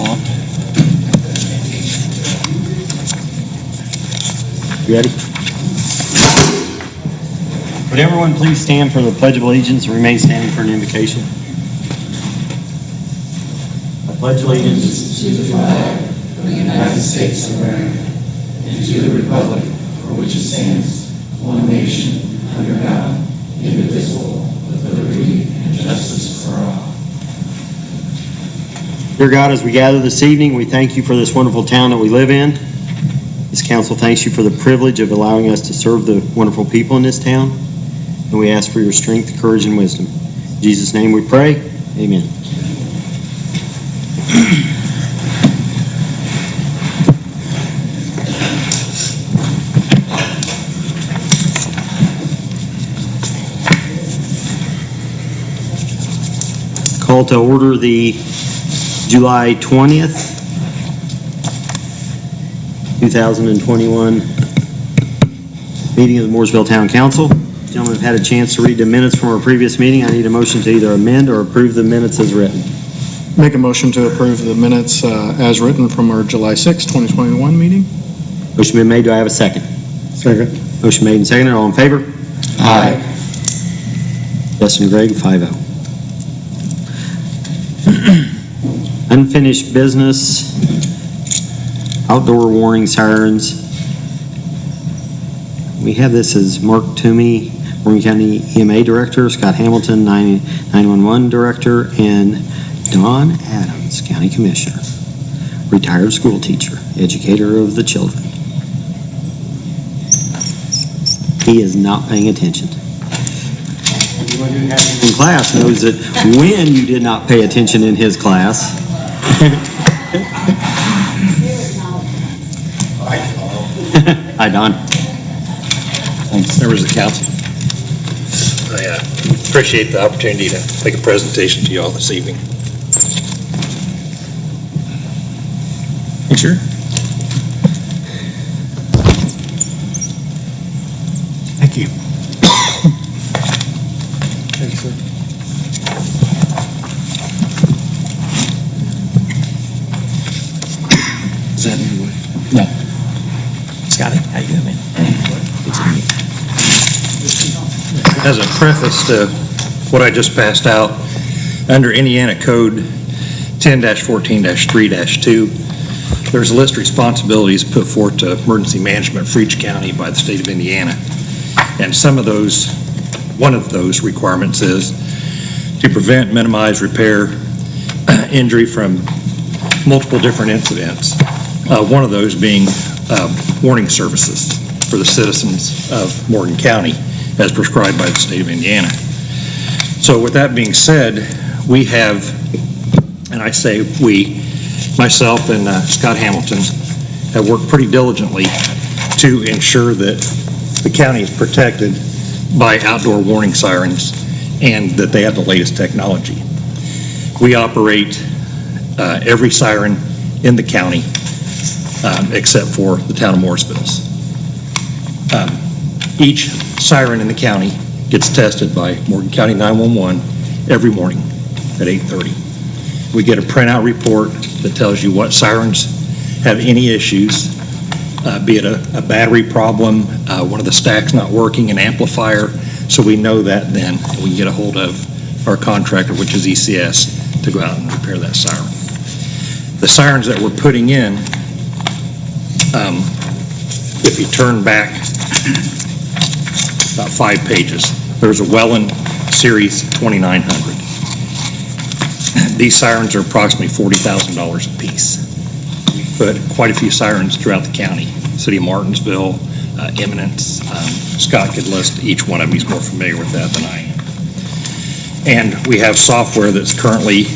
off. You ready? Would everyone please stand for the Pledge of Allegiance and remain standing for an invocation? I pledge allegiance to the flag of the United States of America and to the republic for which it stands, one nation, under God, indivisible, with liberty and justice for all. Dear God, as we gather this evening, we thank you for this wonderful town that we live in. This council thanks you for the privilege of allowing us to serve the wonderful people in this town. And we ask for your strength, courage, and wisdom. In Jesus' name we pray. Amen. Call to order the July 20th, 2021 meeting of the Mooresville Town Council. Gentlemen have had a chance to read the minutes from our previous meeting. I need a motion to either amend or approve the minutes as written. Make a motion to approve the minutes as written from our July 6, 2021 meeting. Motion been made. Do I have a second? Second. Motion made and seconded. All in favor? Aye. Yes and Greg, 5-0. Unfinished business, outdoor warning sirens. We have this as Mark Toomey, Morgan County EMA Director, Scott Hamilton, 911 Director, and Don Adams, County Commissioner, retired school teacher, educator of the children. He is not paying attention. Everyone who has him in class knows that when you did not pay attention in his class. Hi, Don. Thanks. Members of the council, I appreciate the opportunity to make a presentation to you all this evening. Sure. Thank you. Thank you, sir. Is that any way? No. Scotty, how you doing, man? Good seeing you. As a preface to what I just passed out, under Indiana Code 10-14-3-2, there's a list of responsibilities put forth to emergency management for each county by the state of Indiana. And some of those, one of those requirements is to prevent, minimize, repair injury from multiple different incidents. One of those being warning services for the citizens of Morgan County as prescribed by the state of Indiana. So with that being said, we have, and I say we, myself and Scott Hamilton have worked pretty diligently to ensure that the county is protected by outdoor warning sirens and that they have the latest technology. We operate every siren in the county except for the town of Mooresville's. Each siren in the county gets tested by Morgan County 911 every morning at 8:30. We get a printout report that tells you what sirens have any issues, be it a battery problem, one of the stacks not working, an amplifier, so we know that then we can get a hold of our contractor, which is ECS, to go out and repair that siren. The sirens that we're putting in, if you turn back about 5 pages, there's a Welland Series 2900. These sirens are approximately $40,000 a piece. We put quite a few sirens throughout the county, City of Martinsville, Eminence. Scott could list each one of them. He's more familiar with that than I am. And we have software that's currently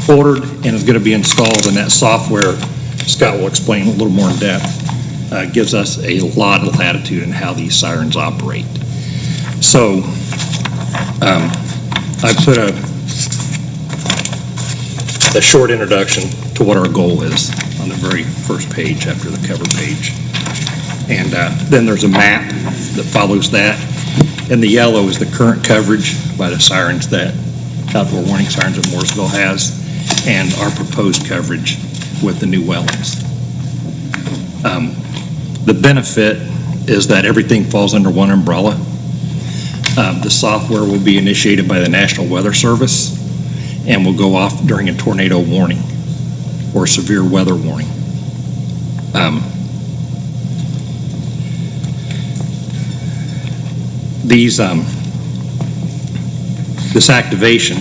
ordered and is going to be installed, and that software, Scott will explain a little more in depth, gives us a lot of latitude in how these sirens operate. So I put a short introduction to what our goal is on the very first page after the cover page. And then there's a map that follows that. And the yellow is the current coverage by the sirens that outdoor warning sirens that Mooresville has, and our proposed coverage with the new wetlands. The benefit is that everything falls under one umbrella. The software will be initiated by the National Weather Service and will go off during a tornado warning or severe weather warning. This activation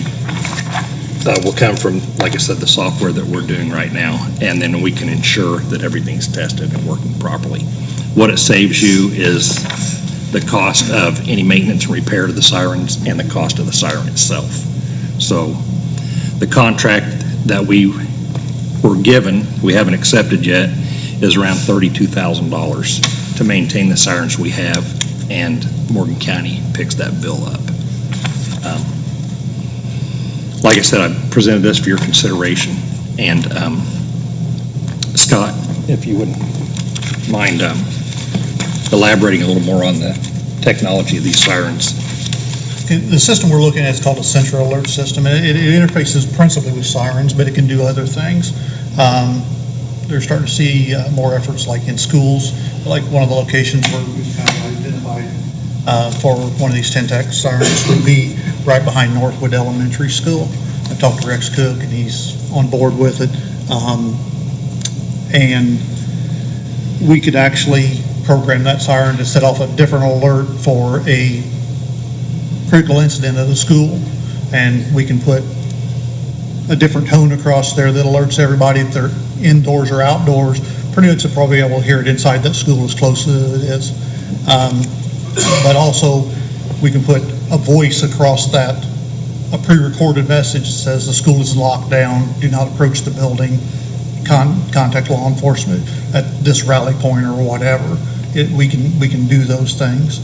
will come from, like I said, the software that we're doing right now, and then we can ensure that everything's tested and working properly. What it saves you is the cost of any maintenance and repair to the sirens and the cost of the siren itself. So the contract that we were given, we haven't accepted yet, is around $32,000 to maintain the sirens we have, and Morgan County picks that bill up. Like I said, I presented this for your consideration, and Scott, if you wouldn't mind elaborating a little more on the technology of these sirens. The system we're looking at is called a central alert system. It interfaces principally with sirens, but it can do other things. They're starting to see more efforts like in schools, like one of the locations where we've kind of identified for one of these 10-tech sirens would be right behind Northwood Elementary School. I talked to Rex Cook, and he's on board with it. And we could actually program that siren to set off a different alert for a critical incident at the school, and we can put a different tone across there that alerts everybody if they're indoors or outdoors. Pretty much they'll probably be able to hear it inside that school as close as it is. But also we can put a voice across that, a pre-recorded message that says the school is locked down, do not approach the building, contact law enforcement at this rally point or whatever. We can do those things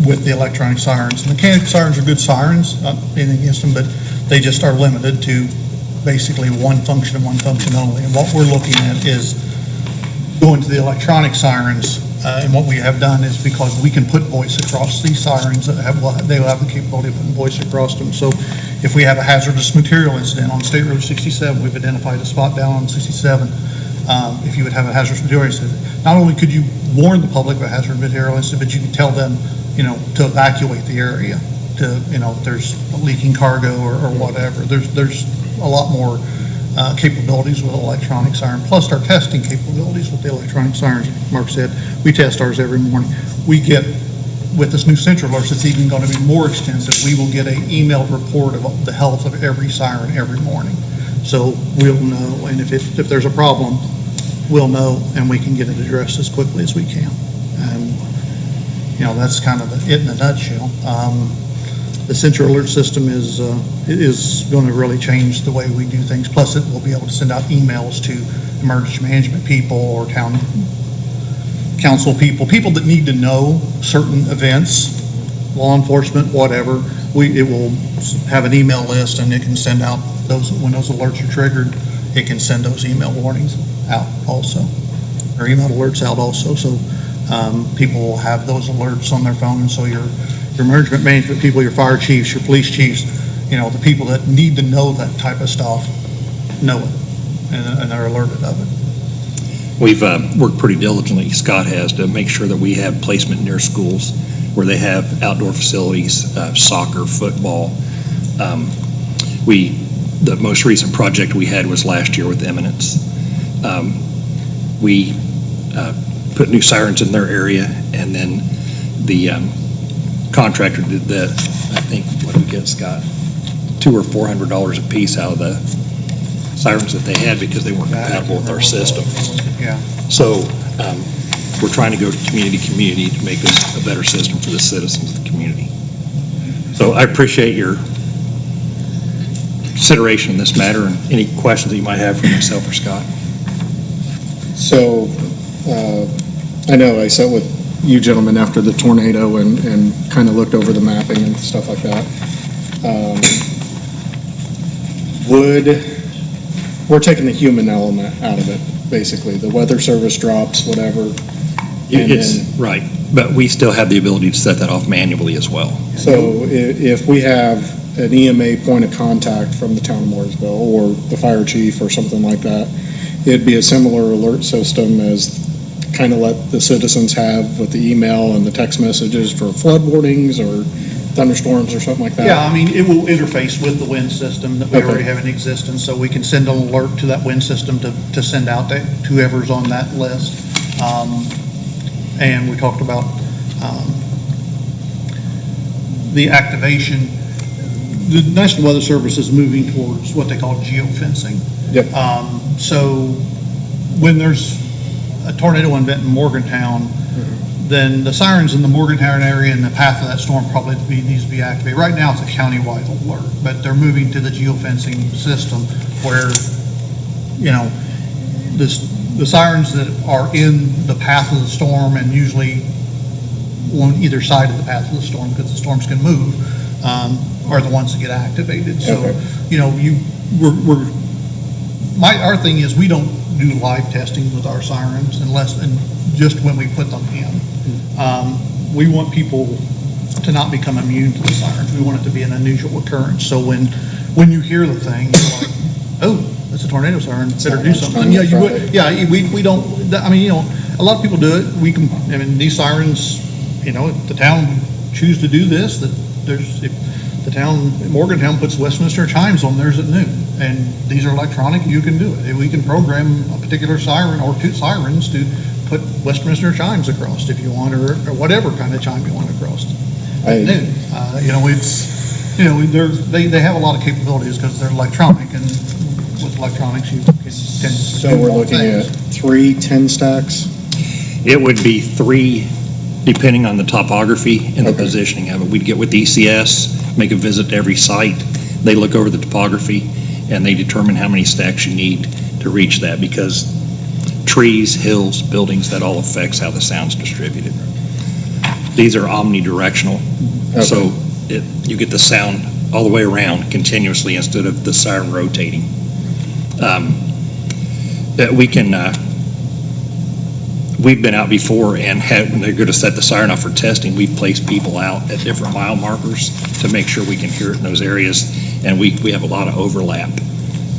with the electronic sirens. Mechanical sirens are good sirens, not anything against them, but they just are limited to basically one function and one function only. And what we're looking at is going to the electronic sirens, and what we have done is, because we can put voice across these sirens, they will have the capability of putting voice across them. So if we have a hazardous material incident on State Road 67, we've identified a spot down on 67. If you would have a hazardous material incident, not only could you warn the public of a hazardous material incident, but you can tell them, to evacuate the area, to, if there's a leaking cargo or whatever. There's a lot more capabilities with electronic siren, plus our testing capabilities with the electronic sirens. Mark said, we test ours every morning. We get, with this new central alerts, it's even going to be more extensive. We will get an emailed report of the health of every siren every morning. So we'll know, and if there's a problem, we'll know, and we can get it addressed as quickly as we can. And, that's kind of it in a nutshell. The central alert system is going to really change the way we do things. Plus, it will be able to send out emails to emergency management people or town council people that need to know certain events, law enforcement, whatever. It will have an email list, and it can send out those, when those alerts are triggered, it can send those email warnings out also, or email alerts out also. So people will have those alerts on their phone, and so your emergency management people, your fire chiefs, your police chiefs, the people that need to know that type of stuff know it, and are alerted of it. We've worked pretty diligently, Scott has, to make sure that we have placement near schools where they have outdoor facilities, soccer, football. The most recent project we had was last year with Eminence. We put new sirens in their area, and then the contractor did that. I think, what did we get, Scott? $200 or $400 a piece out of the sirens that they had because they weren't compatible with our system. Yeah. So we're trying to go to community to make this a better system for the citizens of the community. So I appreciate your consideration in this matter, and any questions that you might have for myself or Scott. So I know I sat with you gentlemen after the tornado and kind of looked over the mapping and stuff like that. We're taking the human element out of it, basically. The weather service drops, whatever. Right, but we still have the ability to set that off manually as well. So if we have an EMA point of contact from the town of Mooresville or the fire chief or something like that. It'd be a similar alert system as kind of let the citizens have with the email and the text messages for flood warnings or thunderstorms or something like that. Yeah, I mean, it will interface with the wind system that we Okay. already have in existence, so we can send an alert to that wind system to send out to whoever's on that list. And we talked about the activation. The National Weather Service is moving towards what they call geofencing. Yep. So when there's a tornado event in Morgantown, then the sirens in the Morgantown area and the path of that storm probably needs to be activated. Right now, it's a countywide alert, but they're moving to the geofencing system where, you know, the sirens that are in the path of the storm and usually on either side of the path of the storm, because the storms can move, are the ones that get activated. So, Okay. you know, our thing is we don't do live testing with our sirens and just when we put them in. We want people to not become immune to the sirens. We want it to be an unusual occurrence. So when you hear the thing, you're like, oh, it's a tornado siren, better do something. Yeah, you would, yeah, we don't, I mean, you know, a lot of people do it. I mean, these sirens, you know, if the town choose to do this, that if the town, Morgantown puts Westminster chimes on theirs at noon, and these are electronic, you can do it. We can program a particular siren or two sirens to put Westminster chimes across if you want, or whatever kind of chime you want across at noon. You know, it's, you know, they have a lot of capabilities because they're electronic, and with electronics you can tend to So do we're more looking at things. 3 10 stacks? It would be 3, depending on the topography and the Okay. positioning of it. We'd get with ECS, make a visit to every site. They look over the topography, and they determine how many stacks you need to reach that, because trees, hills, buildings, that all affects how the sound's distributed. These are omnidirectional, so you get the sound all the way around continuously instead of the siren rotating. That we can, we've been out before and when they're going to set the siren off for testing, we've placed people out at different mile markers to make sure we can hear it in those areas. And we have a lot of overlap,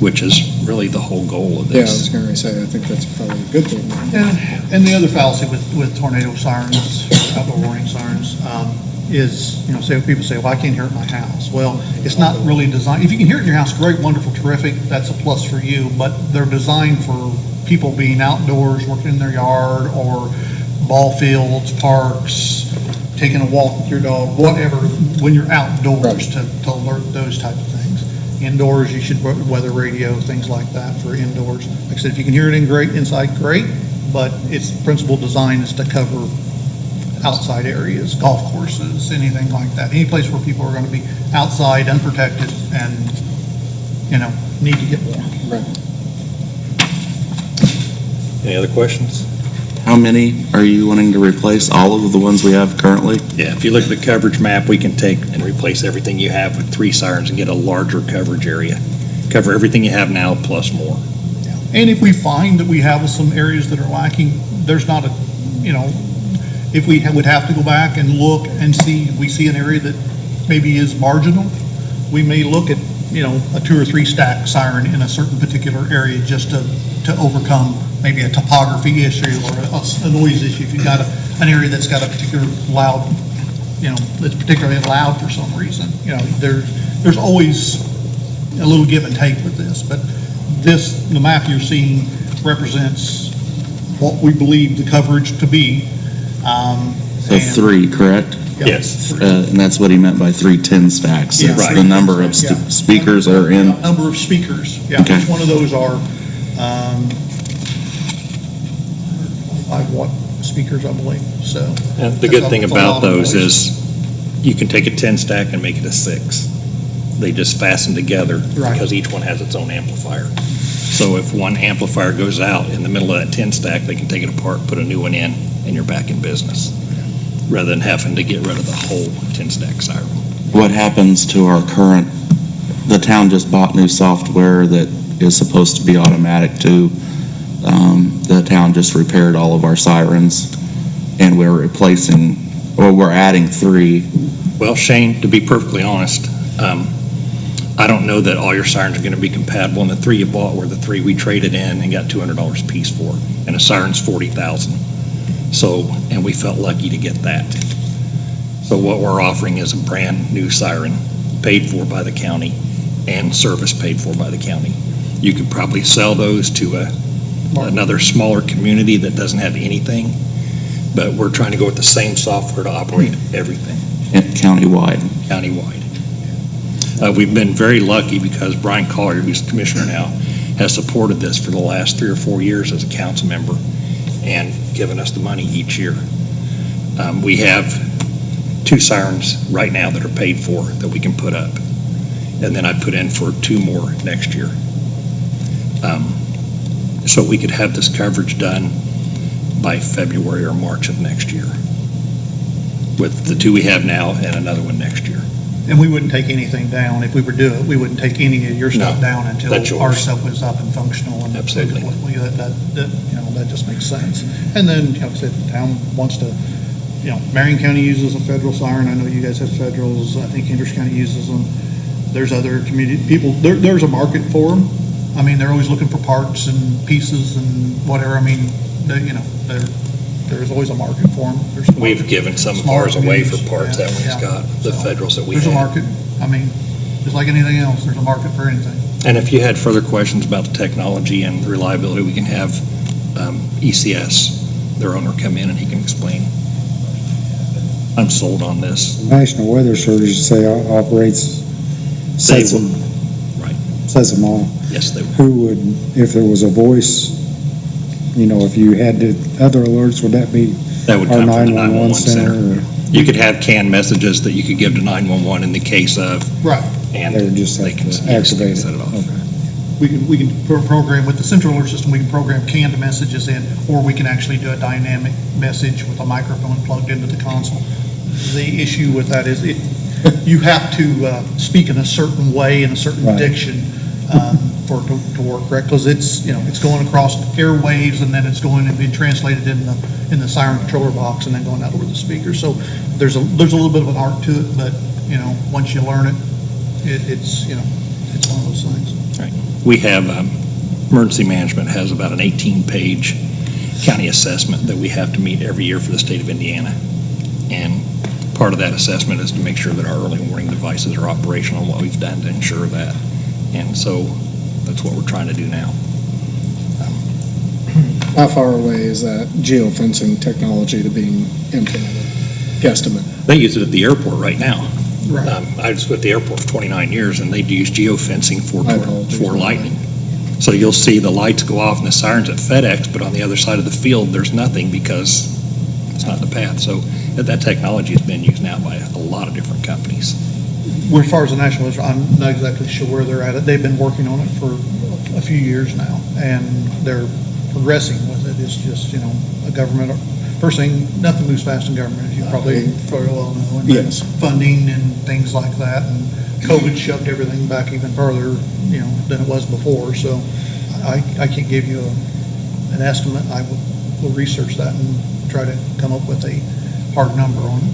which is really the whole goal of Yeah, I was this. going to say, I think that's probably a good thing. And the other fallacy with tornado sirens, outdoor warning sirens, is, you know, people say, well, I can't hear it in my house. Well, it's not really designed, if you can hear it in your house, great, wonderful, terrific, that's a plus for you, but they're designed for people being outdoors, working in their yard, or ball fields, parks, taking a walk with your dog, whatever, when you're outdoors to alert those type of things. Indoors, you should weather radio, things like that for indoors. Like I said, if you can hear it inside, great, but its principal design is to cover outside areas, golf courses, anything like that. Any place where people are going to be outside, unprotected, and, you know, need to get warm. Right. Any other questions? How many are you wanting to replace? All of the ones we have currently? Yeah, if you look at the coverage map, we can take and replace everything you have with 3 sirens and get a larger coverage area. Cover everything you have now plus more. And if we find that we have some areas that are lacking, there's not a, you know, if we would have to go back and look and see, we see an area that maybe is marginal, we may look at, you know, a 2 or 3 stack siren in a certain particular area just to overcome maybe a topography issue or a noise issue. If you've got an area that's got a particular loud, you know, that's particularly loud for some reason, you know, there's always a little give and take with this, but the map you're seeing represents what we believe the coverage to be. So 3, correct? Yeah, Yes. 3. And that's what he meant by 3 10 stacks. Yeah, It's right. the number of Yeah. speakers that are in. Number of speakers, yeah. Okay. Each one of those are 5-watt speakers, I believe, so. And the good thing That's a lot about of those noise. is you can take a 10 stack and make it a 6. They just fasten together Right. because each one has its own amplifier. So if one amplifier goes out in the middle of that 10 stack, they can take it apart, put a new one in, and you're back in business, rather than having to get rid of the whole 10 stack siren. What happens to our current, the town just bought new software that is supposed to be automatic too. The town just repaired all of our sirens, and we're adding 3. Well, Shane, to be perfectly honest, I don't know that all your sirens are going to be compatible, and the three you bought were the three we traded in and got $200 a piece for, and a siren's $40,000. So, and we felt lucky to get that. So what we're offering is a brand-new siren, paid for by the county, and service paid for by the county. You could probably sell those to another smaller community that doesn't have anything, but we're trying to go with the same software to operate everything. Countywide. We've been very lucky because Brian Collier, who's the commissioner now, has supported this for the last 3 or 4 years as a council member and given us the money each year. We have 2 sirens right now that are paid for that we can put up. And then I put in for 2 more next year. So we could have this coverage done by February or March of next year with the 2 we have now and another one next year. And we wouldn't take anything down. If we were to do it, we wouldn't take any of your stuff No, down until that's yours. our stuff was up and functional. And Absolutely. That just makes sense. And then, like I said, the town wants to, Marion County uses a federal siren. I know you guys have federals. I think Andrews County uses them. There's other community people, there's a market for them. I mean, they're always looking for parts and pieces and whatever. I mean, there's always a market for them. We've given some of Smaller ours away for communities, parts that yeah, we've got, the So, federals that we There's a have. market. I mean, just like anything else, there's a market for anything. And if you had further questions about the technology and the reliability, we can have ECS, their owner, come in and he can explain. I'm sold on this. National Weather Service say operates, sets They them, Right. sets them all. Yes, they will. Who would, if there was a voice, if you had the other alerts, would that be That would our come from the 911 911 center? center. You could have canned messages that you could give to 911 in the case of, Right. and They would just they have can to yes, they can activate it. set it off. Okay. We can program with the central alert system, we can program canned messages in, or we can actually do a dynamic message with a microphone plugged into the console. The issue with that is you have to speak in a certain way, in a certain Right. diction for it to work correct, because it's going across airwaves and then it's going and being translated in the siren controller box and then going out over the speaker. So there's a little bit of an art to it, but once you learn it, it's one of those things. Right. We have, emergency management has about an 18-page county assessment that we have to meet every year for the state of Indiana. And part of that assessment is to make sure that our early warning devices are operational, what we've done to ensure that. And so that's what we're trying to do now. How far away is that geofencing technology to being implemented? Guesstimate. They use it at the airport right now. Right. I was with the airport for 29 years, and they use geofencing I apologize. for lightning. So you'll see the lights go off and the sirens at FedEx, but on the other side of the field, there's nothing because it's not the path. So that technology has been used now by a lot of different companies. As far as the national, I'm not exactly sure where they're at. They've been working on it for a few years now, and they're progressing with it. It's just, a government, first thing, nothing moves fast in government, as you probably well know. And Yes. Funding and things like that, and COVID shoved everything back even further, than it was before. So I can't give you an estimate. I will research that and try to come up with a hard number on it.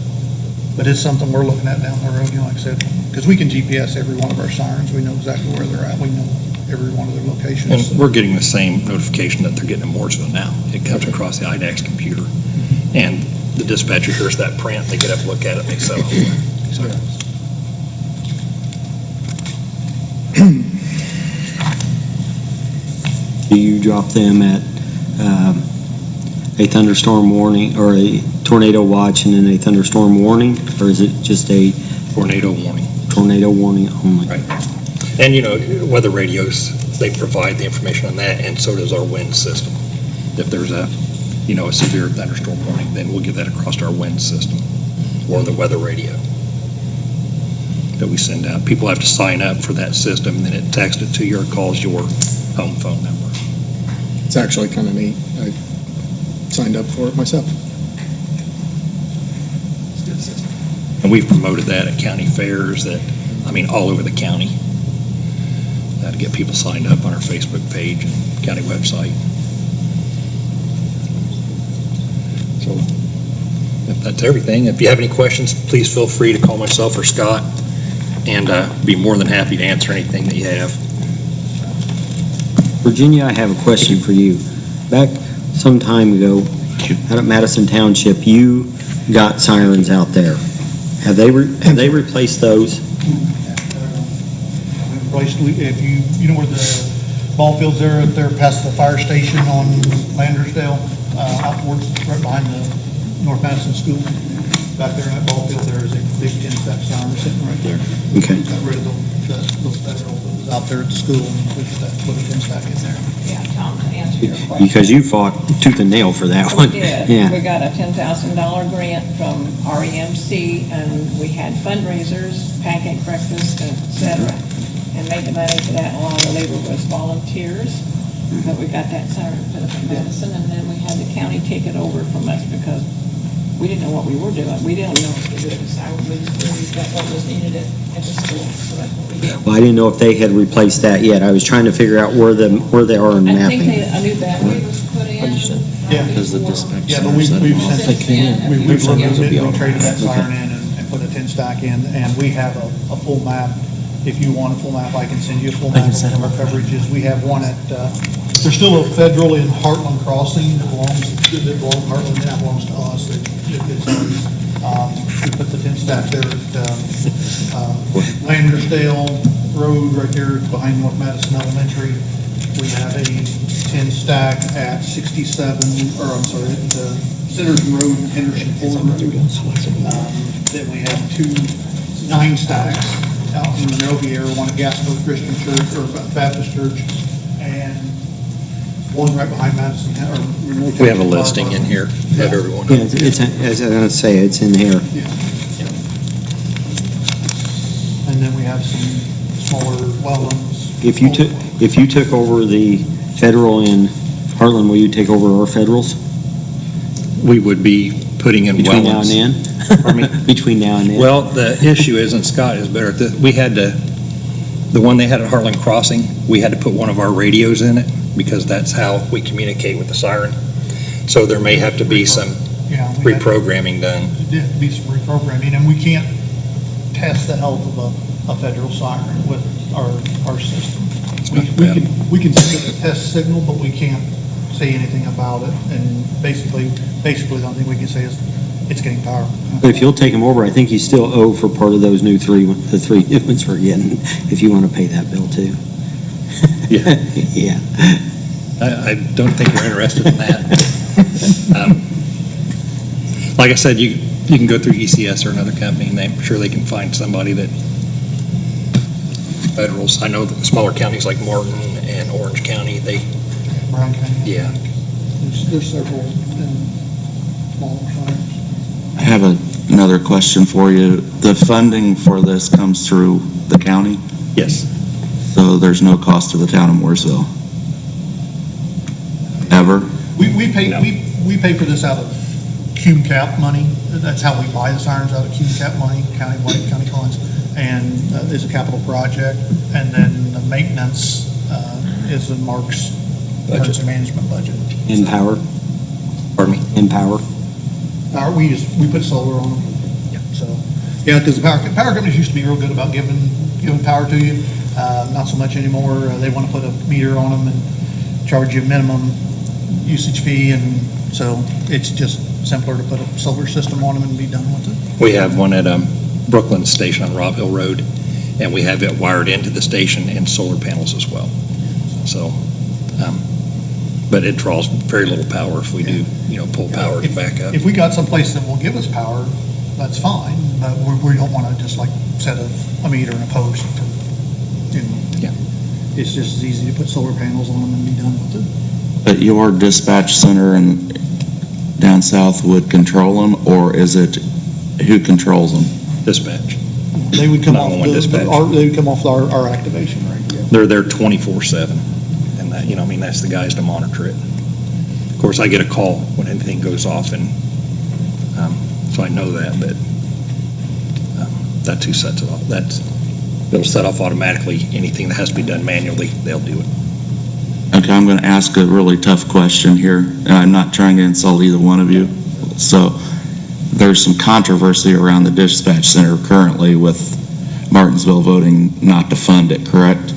But it's something we're looking at down the road, like I said, because we can GPS every one of our sirens. We know exactly where they're at. We know every one of their locations. And we're getting the same notification that they're getting in Mooresville now. It comes across the IDAX computer. And the dispatcher hears that print, they get up, look at it, and they set off. So, Do you drop them at a thunderstorm warning or a tornado watch and then a thunderstorm warning? Or is it just a tornado warning. tornado warning only? Right. And, weather radios, they provide the information on that, and so does our wind system. If there's a severe thunderstorm warning, then we'll give that across our wind system or the weather radio that we send out. People have to sign up for that system, then it texts it to you or calls your home phone number. It's actually kind of neat. I signed up for it myself. It's a good system. And we've promoted that at county fairs, all over the county. To get people signed up on our Facebook page and county website. So if that's everything, if you have any questions, please feel free to call myself or Scott. and be more than happy to answer anything that you have. Virginia, I have a question for you. Back some time ago, out at Madison Township, you got sirens out there. Have they replaced those? If you know where the ball fields are, there past the fire station on Landersdale, out towards, right behind the North Madison School. Back there in that ball field, there is a big 10-step siren sitting right there. Okay. Got rid of those federal that was out there at the school, and we put a 10-stack in there. Yeah, Tom, to answer your question. Because you fought tooth and nail for that We one. did. Yeah. We got a $10,000 grant from REMC, and we had fundraisers, pancake breakfast, et cetera, and made the money for that. A lot of the labor was volunteers, but we got that siren put up in Madison, and then we had the county take it over from us because we didn't know what we were doing. We didn't know if we did the siren. We got what was needed at the school, so that's what we did. Well, I didn't know if they had replaced that yet. I was trying to figure out where they are in I think mapping. a new battery was put in. Yeah. Does the dispatch Yeah, but we've since we've removed it, we traded that siren in and put a 10-stack in, and we have a full map. If you want a full map, I can send you a full map of our coverages. We have one at, there's still a federal in Heartland Crossing that Heartland, that belongs to us. It's ours. We put the 10-stack there at Landersdale Road right there behind North Madison Elementary. We have a 10-stack at 67, or I'm sorry, at Centerton Road, Henderson Ford Road. Then we have 2 9-stacks out in Monrovia, one at Gasper Christian Church, or Baptist Church, and one right behind Madison. We have a listing in here, have everyone. Yeah, it's, as I was gonna say, it's in here. Yeah. And then we have some smaller well ones. If you took over the federal in Heartland, will you take over our federals We would be putting in between now and wetlands. then? Pardon me? Between now and then? Well, the issue is, and Scott is better, we had to, the one they had at Heartland Crossing, we had to put one of our radios in it because that's how we communicate with the siren. So there may have to be some Yeah, we had- reprogramming done. There'd be some reprogramming, and we can't test the health of a federal siren with our system. We can send it a test signal, but we can't say anything about it, and basically the only thing we can say is it's getting power. But if you'll take them over, I think you still owe for part of those the 3 new ones we're getting, if you want to pay that bill too. Yeah. Yeah. I don't think we're interested in that. Like I said, you can go through ECS or another company, and I'm sure they can find somebody that, federals, I know that smaller counties like Martin and Orange County, Brown County. yeah. There's several smaller sirens. I have another question for you. The funding for this comes through the county, Yes. so there's no cost to the town of Mooresville? Ever? We pay, No. we pay for this out of cume cap money. That's how we buy the sirens, out of cume cap money, county funds. And it's a capital project. And then the maintenance is in Mark's emergency management budget. In power, Pardon me? in power. We put solar on them. So, yeah, because the power companies used to be real good about giving power to you. Not so much anymore. They want to put a meter on them and charge you a minimum usage fee, and so it's just simpler to put a solar system on them and be done with it. We have one at Brooklyn Station on Rob Hill Road, and we have it wired into the station and solar panels as well. So, but it draws very little power if we do, pull power to back up. If we got someplace that will give us power, that's fine, but we don't want to just like set a meter and a post for, Yeah. It's just as easy to put solar panels on them and be done with it. But your dispatch center and down south would control them, or is it who controls them? Dispatch. They would come off, 911 dispatch. they would come off our activation rate, yeah. They're there 24/7, and that, that's the guys to monitor it. Of course, I get a call when anything goes off, and so I know that, but that's who sets it off. It'll set off automatically. Anything that has to be done manually, they'll do it. Okay, I'm going to ask a really tough question here, and I'm not trying to insult either one of you. So there's some controversy around the dispatch center currently with Martinsville voting not to fund it, correct?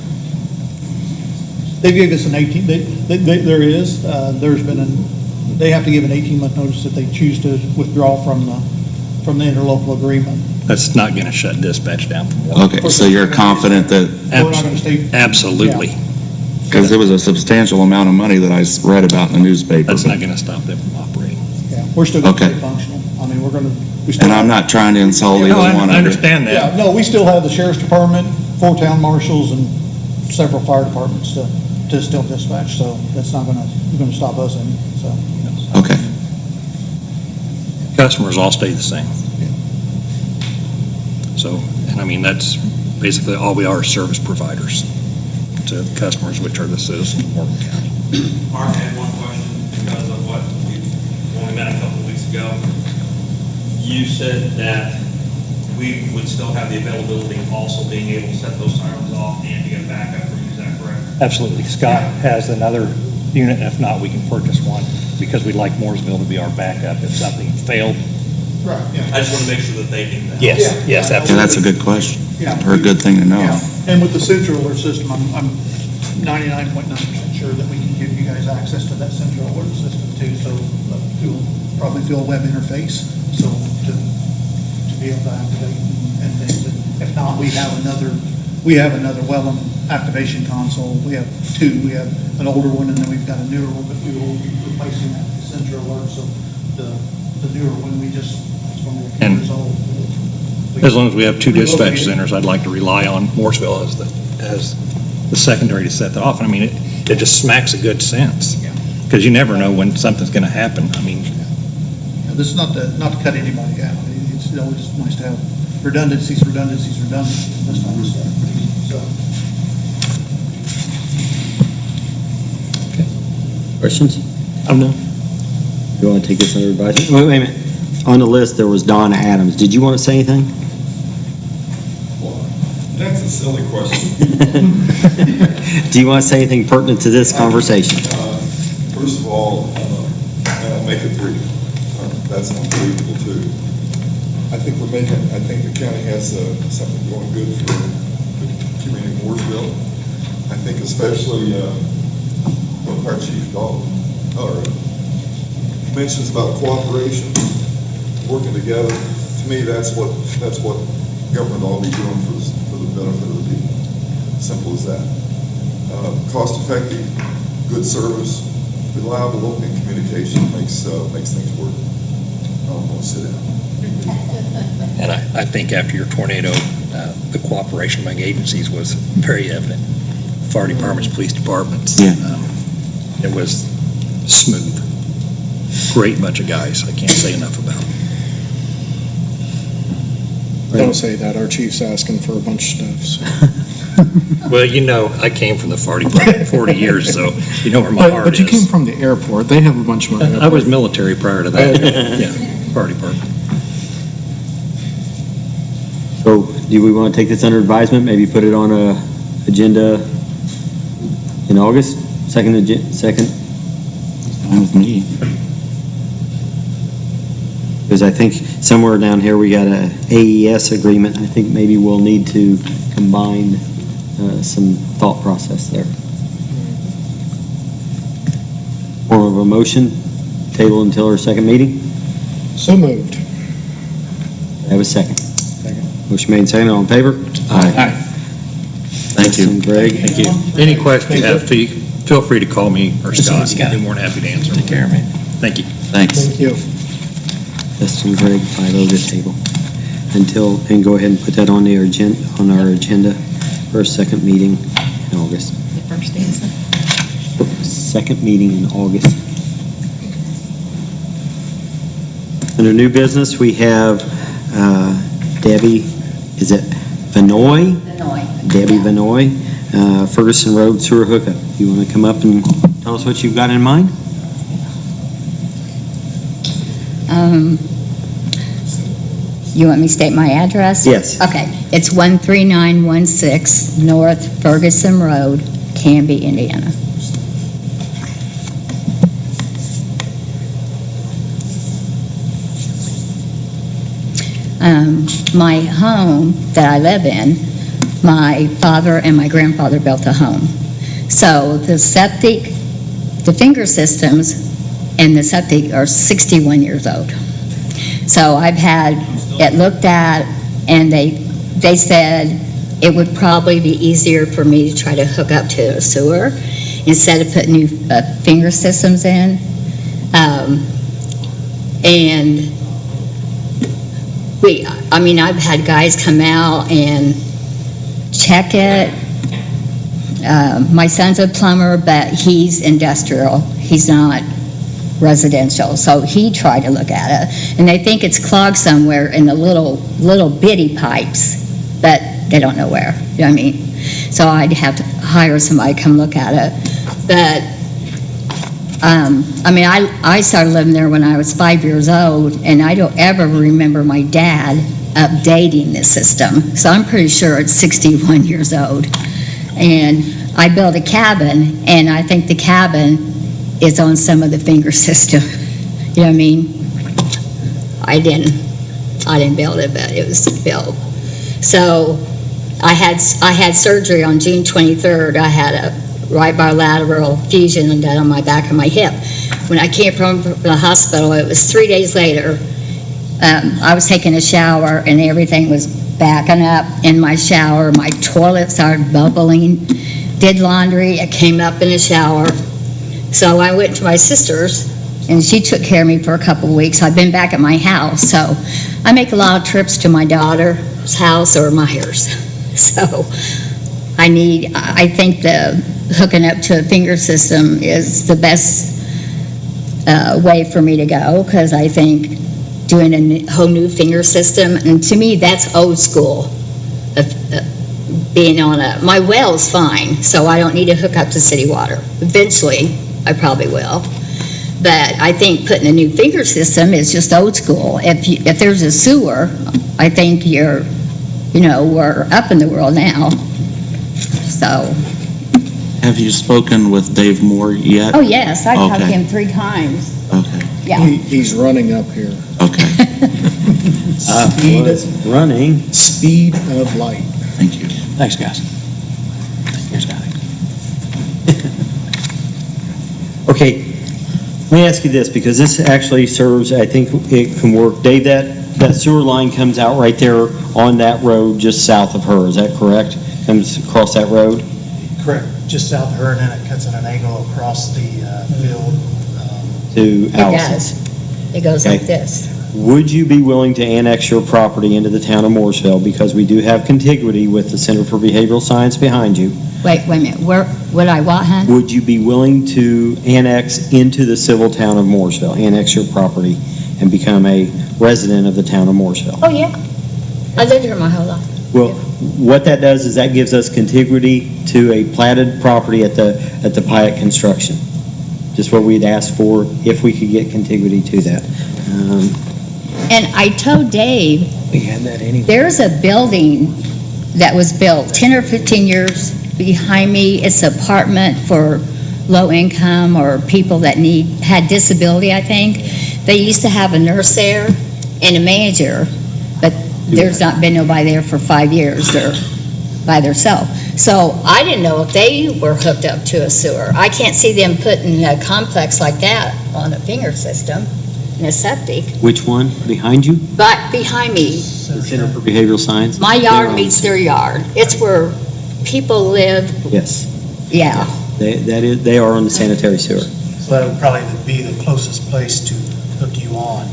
They gave us an 18, there's been they have to give an 18-month notice that they choose to withdraw from the interlocal agreement. That's not going to shut dispatch down from work. Okay, so you're confident that, We're not gonna stay. Absolutely. because it was a substantial amount of money that I read about in the newspaper. That's not going to stop them from operating. Yeah, we're still gonna Okay. stay functional. I mean, we still. And I'm not trying to insult either No, I one of you. understand that. Yeah, no, we still have the sheriff's department, 4 town marshals, and several fire departments to still dispatch, so that's not gonna stop us any, so. Okay, Customers all stay the same. So, and I mean, that's basically all we are, service providers to customers, which are the citizens of Morgan County. Mark had one question because of when we met a couple of weeks ago. You said that we would still have the availability of also being able to set those sirens off and to get backup for you, is that correct? Absolutely. Scott has another unit, and if not, we can purchase one, because we'd like Mooresville to be our backup if something failed. Right, yeah. I just want to make sure that they knew that. Yes, Yeah. yes, yeah, absolutely. that's a good question, Yeah. or a good thing to know. Yeah, and with the central alert system, I'm 99.9% sure that we can give you guys access to that central alert system too, so you'll probably through a web interface, so to be able to activate and things. And if not, we have another Wellham activation console. We have 2. We have an older one, and then we've got a newer one, but we will be replacing that central alert, so the newer one, it's only a few And years old. As long as we have 2 dispatch Relocated. centers, I'd like to rely on Mooresville as the secondary to set that off. I mean, it just smacks of good sense. Yeah. Because you never know when something's going to happen. I mean, Yeah, this is not to cut anybody out. It's always just nice to have redundancies, this type of stuff. So, Questions? I don't know. You want to take this under advisement? Wait a minute. On the list, there was Don Adams. Did you want to say anything? That's a silly question. Do you want to say anything pertinent to this conversation? First of all, and I'll make it brief, that's unbelievable too. I think the county has something going good for the community of Mooresville. I think especially what our chief mentions about cooperation, working together. To me, that's what government ought to be doing for the benefit of the people. Simple as that. Cost-effective, good service, reliable open communication makes things work. I'm going to sit down. and I think after your tornado, the cooperation among agencies was very evident. Fire departments, police departments. Yeah. It was smooth. Great bunch of guys. I can't say enough about them. Don't say that, our chief's asking for a bunch of stuff, so. Well, you know, I came from the fire department 40 years, so you know where my heart But you is. came from the airport, they have a bunch of money. I was military prior to that. Yeah, fire department. So, do we want to take this under advisement? Maybe put it on a agenda in August? Second? Fine with me. Because I think somewhere down here, we got a AES agreement. I think maybe we'll need to combine some thought process there. Form of a motion, table until our second meeting. So moved. I have a second. Motion made and seconded. All in favor? Aye. Thank you. Justin, Greg. Thank you. Any questions you have, feel free to call me or Scott. I'd be more than happy to answer. Take care, man. Thank you. Thanks. Thank you. Justin, Greg, 5-0 to table. And go ahead and put that on our agenda for our second meeting in August. The first answer. Second meeting in August. Under new business, we have Debbie, is it Vanoy? Illinois. Debbie Vanoy, Ferguson Road Sewer Hookup. You want to come up and tell us what you've got in mind? You want me to state my address? Yes. Okay, it's 13916 North Ferguson Road, Canby, Indiana. My home that I live in, my father and my grandfather built a home. So the septic, the finger systems and the septic are 61 years old. So I've had it looked at, and they said it would probably be easier for me to try to hook up to a sewer instead of putting new finger systems in. And I've had guys come out and check it. My son's a plumber, but he's industrial. He's not residential. So he tried to look at it, and they think it's clogged somewhere in the little bitty pipes, but they don't know where. You know what I mean? So I'd have to hire somebody to come look at it. But I started living there when I was 5 years old, and I don't ever remember my dad updating the system. So I'm pretty sure it's 61 years old. And I built a cabin, and I think the cabin is on some of the finger system. You know what I mean? I didn't build it, but it was built. So I had surgery on June 23rd. I had a right bilateral fusion done on my back of my hip. When I came from the hospital, it was 3 days later. I was taking a shower, and everything was backing up in my shower. My toilet started bubbling. Did laundry. I came up in the shower. So I went to my sister's, and she took care of me for a couple of weeks. I've been back at my house, so I make a lot of trips to my daughter's house or Myers. So I think the hooking up to a finger system is the best way for me to go, because I think doing a whole new finger system, and to me that's old school. Being on my well's fine, so I don't need to hook up to city water. Eventually, I probably will. But I think putting a new finger system is just old school. If there's a sewer, I think we're up in the world now. So. Have you spoken with Dave Moore yet? Oh, yes, I talked to Okay. him 3 times. Okay, Yeah. He's running up here. okay, Running. Speed of light. thank you. Thanks, guys. Here's Scotty. Okay, let me ask you this, because this actually serves, I think it can work. Dave, that sewer line comes out right there on that road just south of her, is that correct? Comes across that road? Correct, just south of her, and then it cuts at an angle across the field. To It Allison's? does. It goes like Okay. this. Would you be willing to annex your property into the town of Mooresville, because we do have contiguity with the Center for Behavioral Science behind you? Wait a minute. Where would I what, hon? Would you be willing to annex into the civil town of Mooresville, annex your property and become a resident of the town of Mooresville? Oh, yeah. I lived here my whole life. Well, what that does is that gives us contiguity to a platted property at the Pyatt construction. Just what we'd ask for if we could get contiguity to that. And I told Dave, We had that anyway. there's a building that was built 10 or 15 years behind me. It's an apartment for low income or people that had disability, I think. They used to have a nurse there and a manager, but there's not been nobody there for 5 years. They're by themselves. So I didn't know if they were hooked up to a sewer. I can't see them putting a complex like that on a finger system and a septic. Which one? Behind you? But behind me, The Center for Behavioral Science? my yard meets their yard. It's where people live, Yes. yeah. They are on the sanitary sewer. So that would probably be the closest place to hook you on.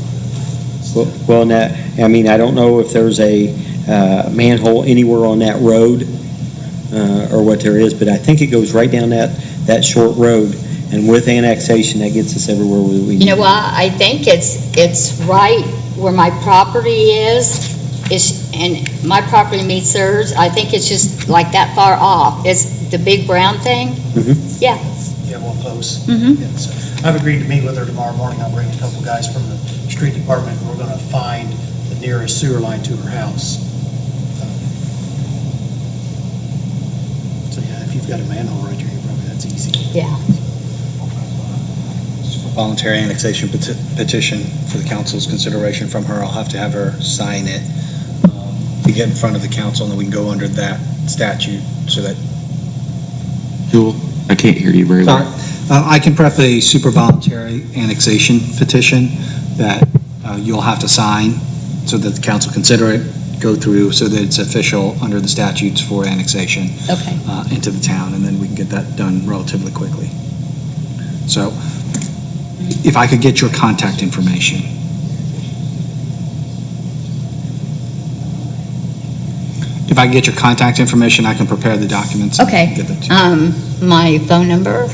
Well, now, I mean, I don't know if there's a manhole anywhere on that road or what there is, but I think it goes right down that short road. And with annexation, that gets us everywhere we need. You know what, I think it's right where my property is, and my property meets theirs. I think it's just like that far off. It's the big brown thing? Mhm. Yeah. Yeah, well, close. Mhm. Yeah, so I've agreed to meet with her tomorrow morning. I'll bring a couple guys from the street department, and we're gonna find the nearest sewer line to her house. So, yeah, if you've got a manhole right here, that's easy. Yeah. voluntary annexation petition for the council's consideration from her. I'll have to have her sign it to get in front of the council, and then we can go under that statute so that. Jewel, I can't hear you very well. Sorry. I can prep a super voluntary annexation petition that you'll have to sign so that the council consider it, go through so that it's official under the statutes for annexation into the town, and then we can get that done relatively quickly. So if I could get your contact information. If I can get your contact information, I can prepare the documents. and Okay. get that to you. My phone number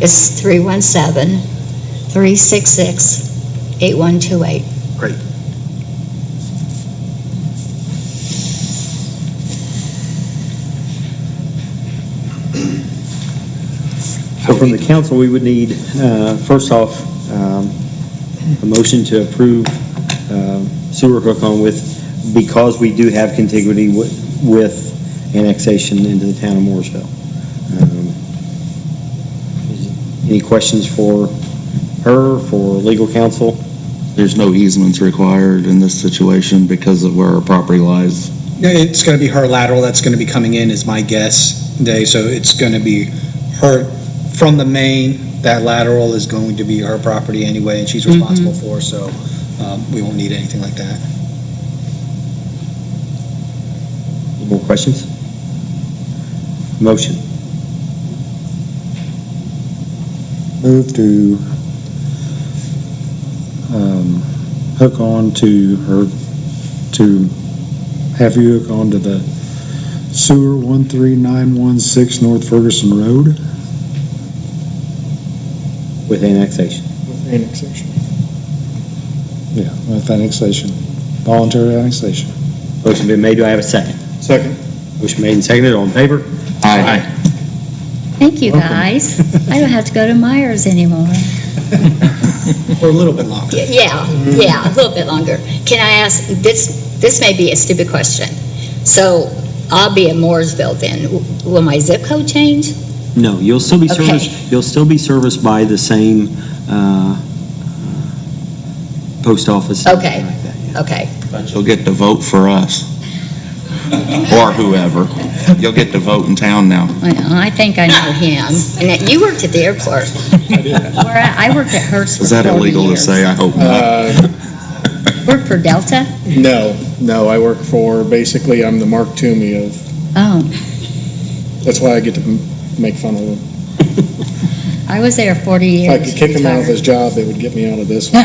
is 317-366-8128. Great. So from the council, we would need, first off, a motion to approve sewer hook-on because we do have contiguity with annexation into the town of Mooresville. Any questions for her, for legal counsel? There's no easements required in this situation because of where our property lies. It's going to be her lateral that's going to be coming in, is my guess, Dave. So it's going to be her from the main. That lateral is going to be her property anyway, and she's responsible for. So we won't need anything like that. Any more questions? Motion. Move to hook on to her, to have you hook on to the sewer 13916 North Ferguson Road. With annexation. With annexation. Yeah, with annexation, voluntary annexation. Motion been made. Do I have a second? Second. Motion made and seconded. All in favor? Aye. Thank you, guys. I don't have to go to Myers anymore. For a little bit longer. Yeah, a little bit longer. Can I ask, this may be a stupid question. So I'll be in Mooresville then. Will my zip code change? No, you'll still be Okay. serviced. You'll still be serviced by the same post office. and Okay. everything like that, yeah. Okay. But you'll get to vote for us. Or whoever. You'll get to vote in town now. Well, I think I know him. And that you worked at the airport. I worked at Hertz for Is that 40 illegal to years. say? I hope not. Worked for Delta? No, I work for, basically, I'm the Mark Toomey of, Oh, that's why I get to make fun of him. I was there 40 If years. I could kick him out of his job, it would get me out of this one.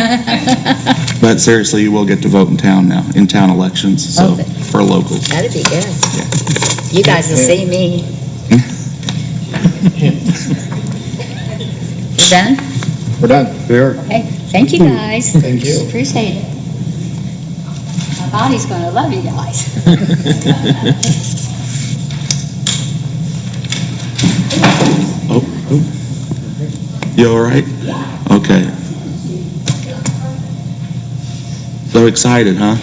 But seriously, you will get to vote in town now, in town elections, so, Okay. for locals. That'd be good. You guys will see me. We're done? We're done. Okay, thank you, guys. Thank you. Appreciate it. My body's gonna love you guys. Oh. You all right? Okay. So excited, huh?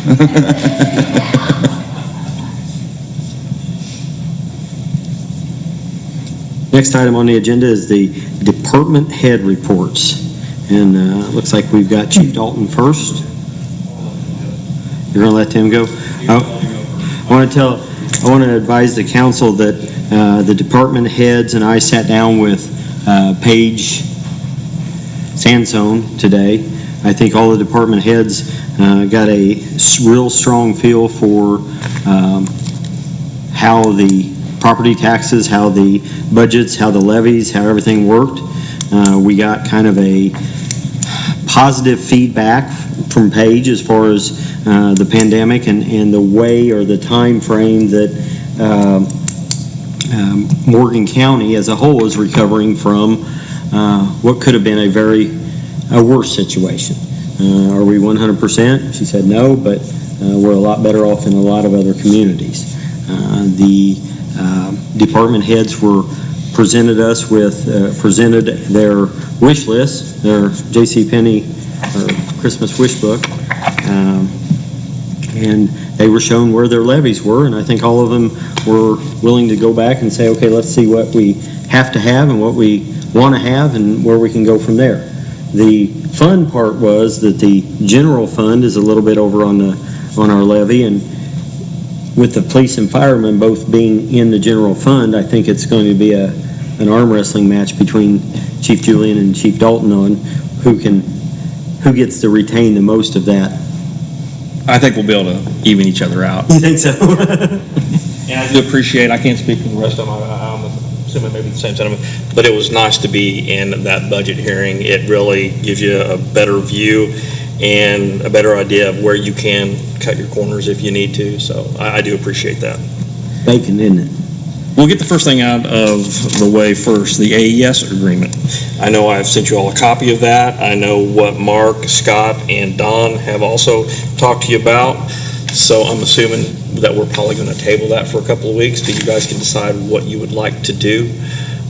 Next item on the agenda is the department head reports. And it looks like we've got Chief Dalton first. You're going to let him go? I want to advise the council that the department heads and I sat down with Paige Sansone today. I think all the department heads got a real strong feel for how the property taxes, how the budgets, how the levies, how everything worked. We got kind of a positive feedback from Paige as far as the pandemic and the way or the time frame that Morgan County as a whole is recovering from what could have been a worse situation. Are we 100%? She said no, but we're a lot better off than a lot of other communities. The department heads presented their wish list, their JCPenney or Christmas wish book, and they were shown where their levies were, and I think all of them were willing to go back and say, okay, let's see what we have to have and what we want to have and where we can go from there. The fun part was that the general fund is a little bit over on our levy, and with the police and firemen both being in the general fund, I think it's going to be an arm wrestling match between Chief Julian and Chief Dalton on who gets to retain the most of that. I think we'll be able to even each other out. You think so? And I do appreciate, I can't speak for the rest of them, I'm assuming maybe the same sentiment, but it was nice to be in that budget hearing. It really gives you a better view and a better idea of where you can cut your corners if you need to, so I do appreciate that. Bacon, isn't it? We'll get the first thing out of the way first, the AES agreement. I know I've sent you all a copy of that. I know what Mark, Scott, and Don have also talked to you about, so I'm assuming that we're probably going to table that for a couple of weeks, so you guys can decide what you would like to do.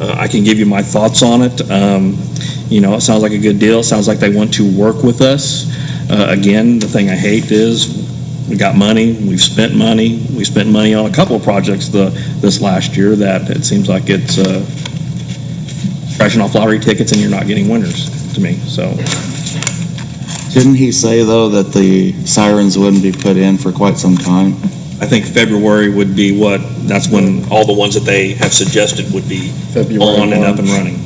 I can give you my thoughts on it. It sounds like a good deal. It sounds like they want to work with us. Again, the thing I hate is we got money, we've spent money. We spent money on a couple of projects this last year that it seems like it's scratching off lottery tickets and you're not getting winners to me, so. Didn't he say, though, that the sirens wouldn't be put in for quite some time? I think February would be that's when all the ones that they have suggested would be February, on and up and March. running.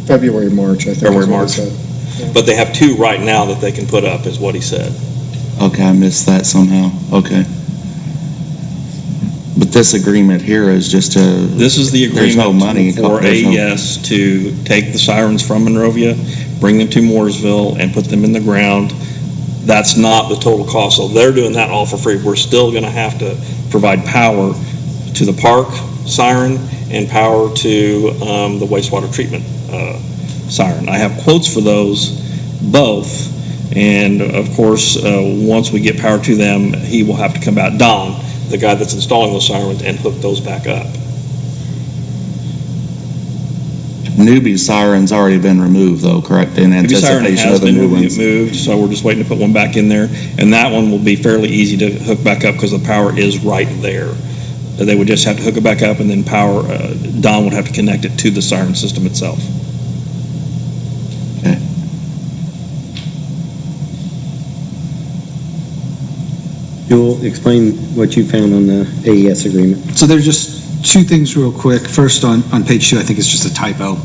February, March, I think. February, is what March. he said. But they have 2 right now that they can put up, is what he said. Okay, I missed that somehow. Okay. But this agreement here is just This is the there's no agreement money. for There's no- AES to take the sirens from Monrovia, bring them to Mooresville, and put them in the ground. That's not the total cost, so they're doing that all for free. We're still going to have to provide power to the park siren and power to the wastewater treatment siren. I have quotes for those both, and of course, once we get power to them, he will have to come out, Don, the guy that's installing those sirens, and hook those back up. Newbie siren's already been removed, though, correct? In The siren anticipation has of the been new ones. moved, so we're just waiting to put one back in there, and that one will be fairly easy to hook back up because the power is right there. They would just have to hook it back up, and then Don would have to connect it to the siren system itself. Okay. You'll explain what you found on the AES agreement. So there's just 2 things real quick. First, on page 2, I think it's just a typo.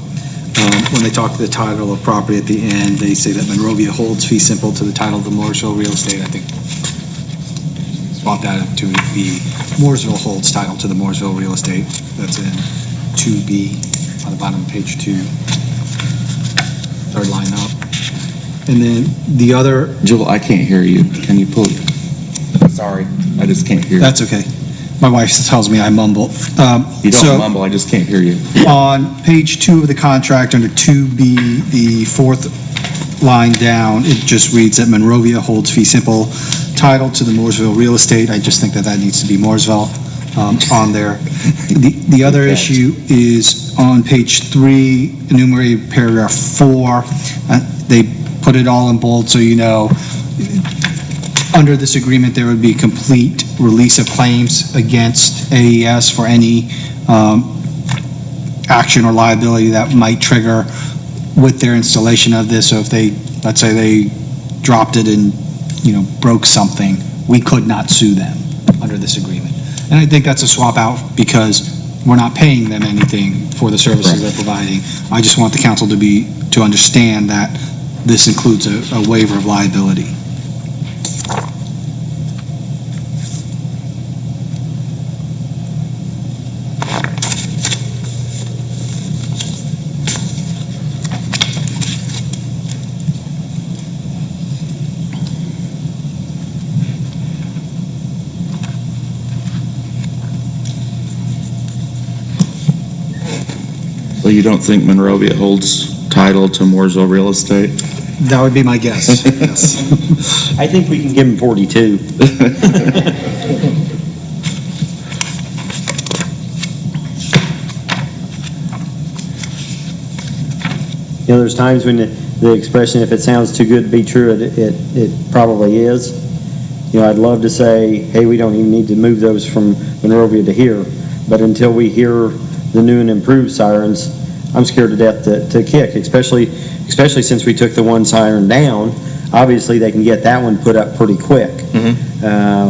When they talk to the title of property at the end, they say that Monrovia holds fee simple to the title of the Mooresville real estate. I think swap that to be Mooresville holds title to the Mooresville real estate. That's in 2B on the bottom of page 2, 3rd line up. And then the other, Joel, I can't hear you. Can you pull? Sorry, I just can't hear. that's okay. My wife tells me I mumble. You don't mumble, I just can't hear you. On page 2 of the contract, under 2B, the 4th line down, it just reads that Monrovia holds fee simple title to the Mooresville real estate. I just think that needs to be Mooresville on there. The other issue is on page 3, enumerated paragraph 4. They put it all in bold, so you know. Under this agreement, there would be complete release of claims against AES for any action or liability that might trigger with their installation of this. So if they, let's say they dropped it and, broke something, we could not sue them under this agreement. And I think that's a swap out because we're not paying them anything for the services they're providing. I just want the council to understand that this includes a waiver of liability. So you don't think Monrovia holds title to Mooresville real estate? That would be my guess, yes. I think we can give him 42. There's times when the expression, if it sounds too good to be true, it probably is. I'd love to say, hey, we don't even need to move those from Monrovia to here, but until we hear the new and improved sirens, I'm scared to death to kick, especially since we took the one siren down. Obviously, they can get that one put up pretty quick.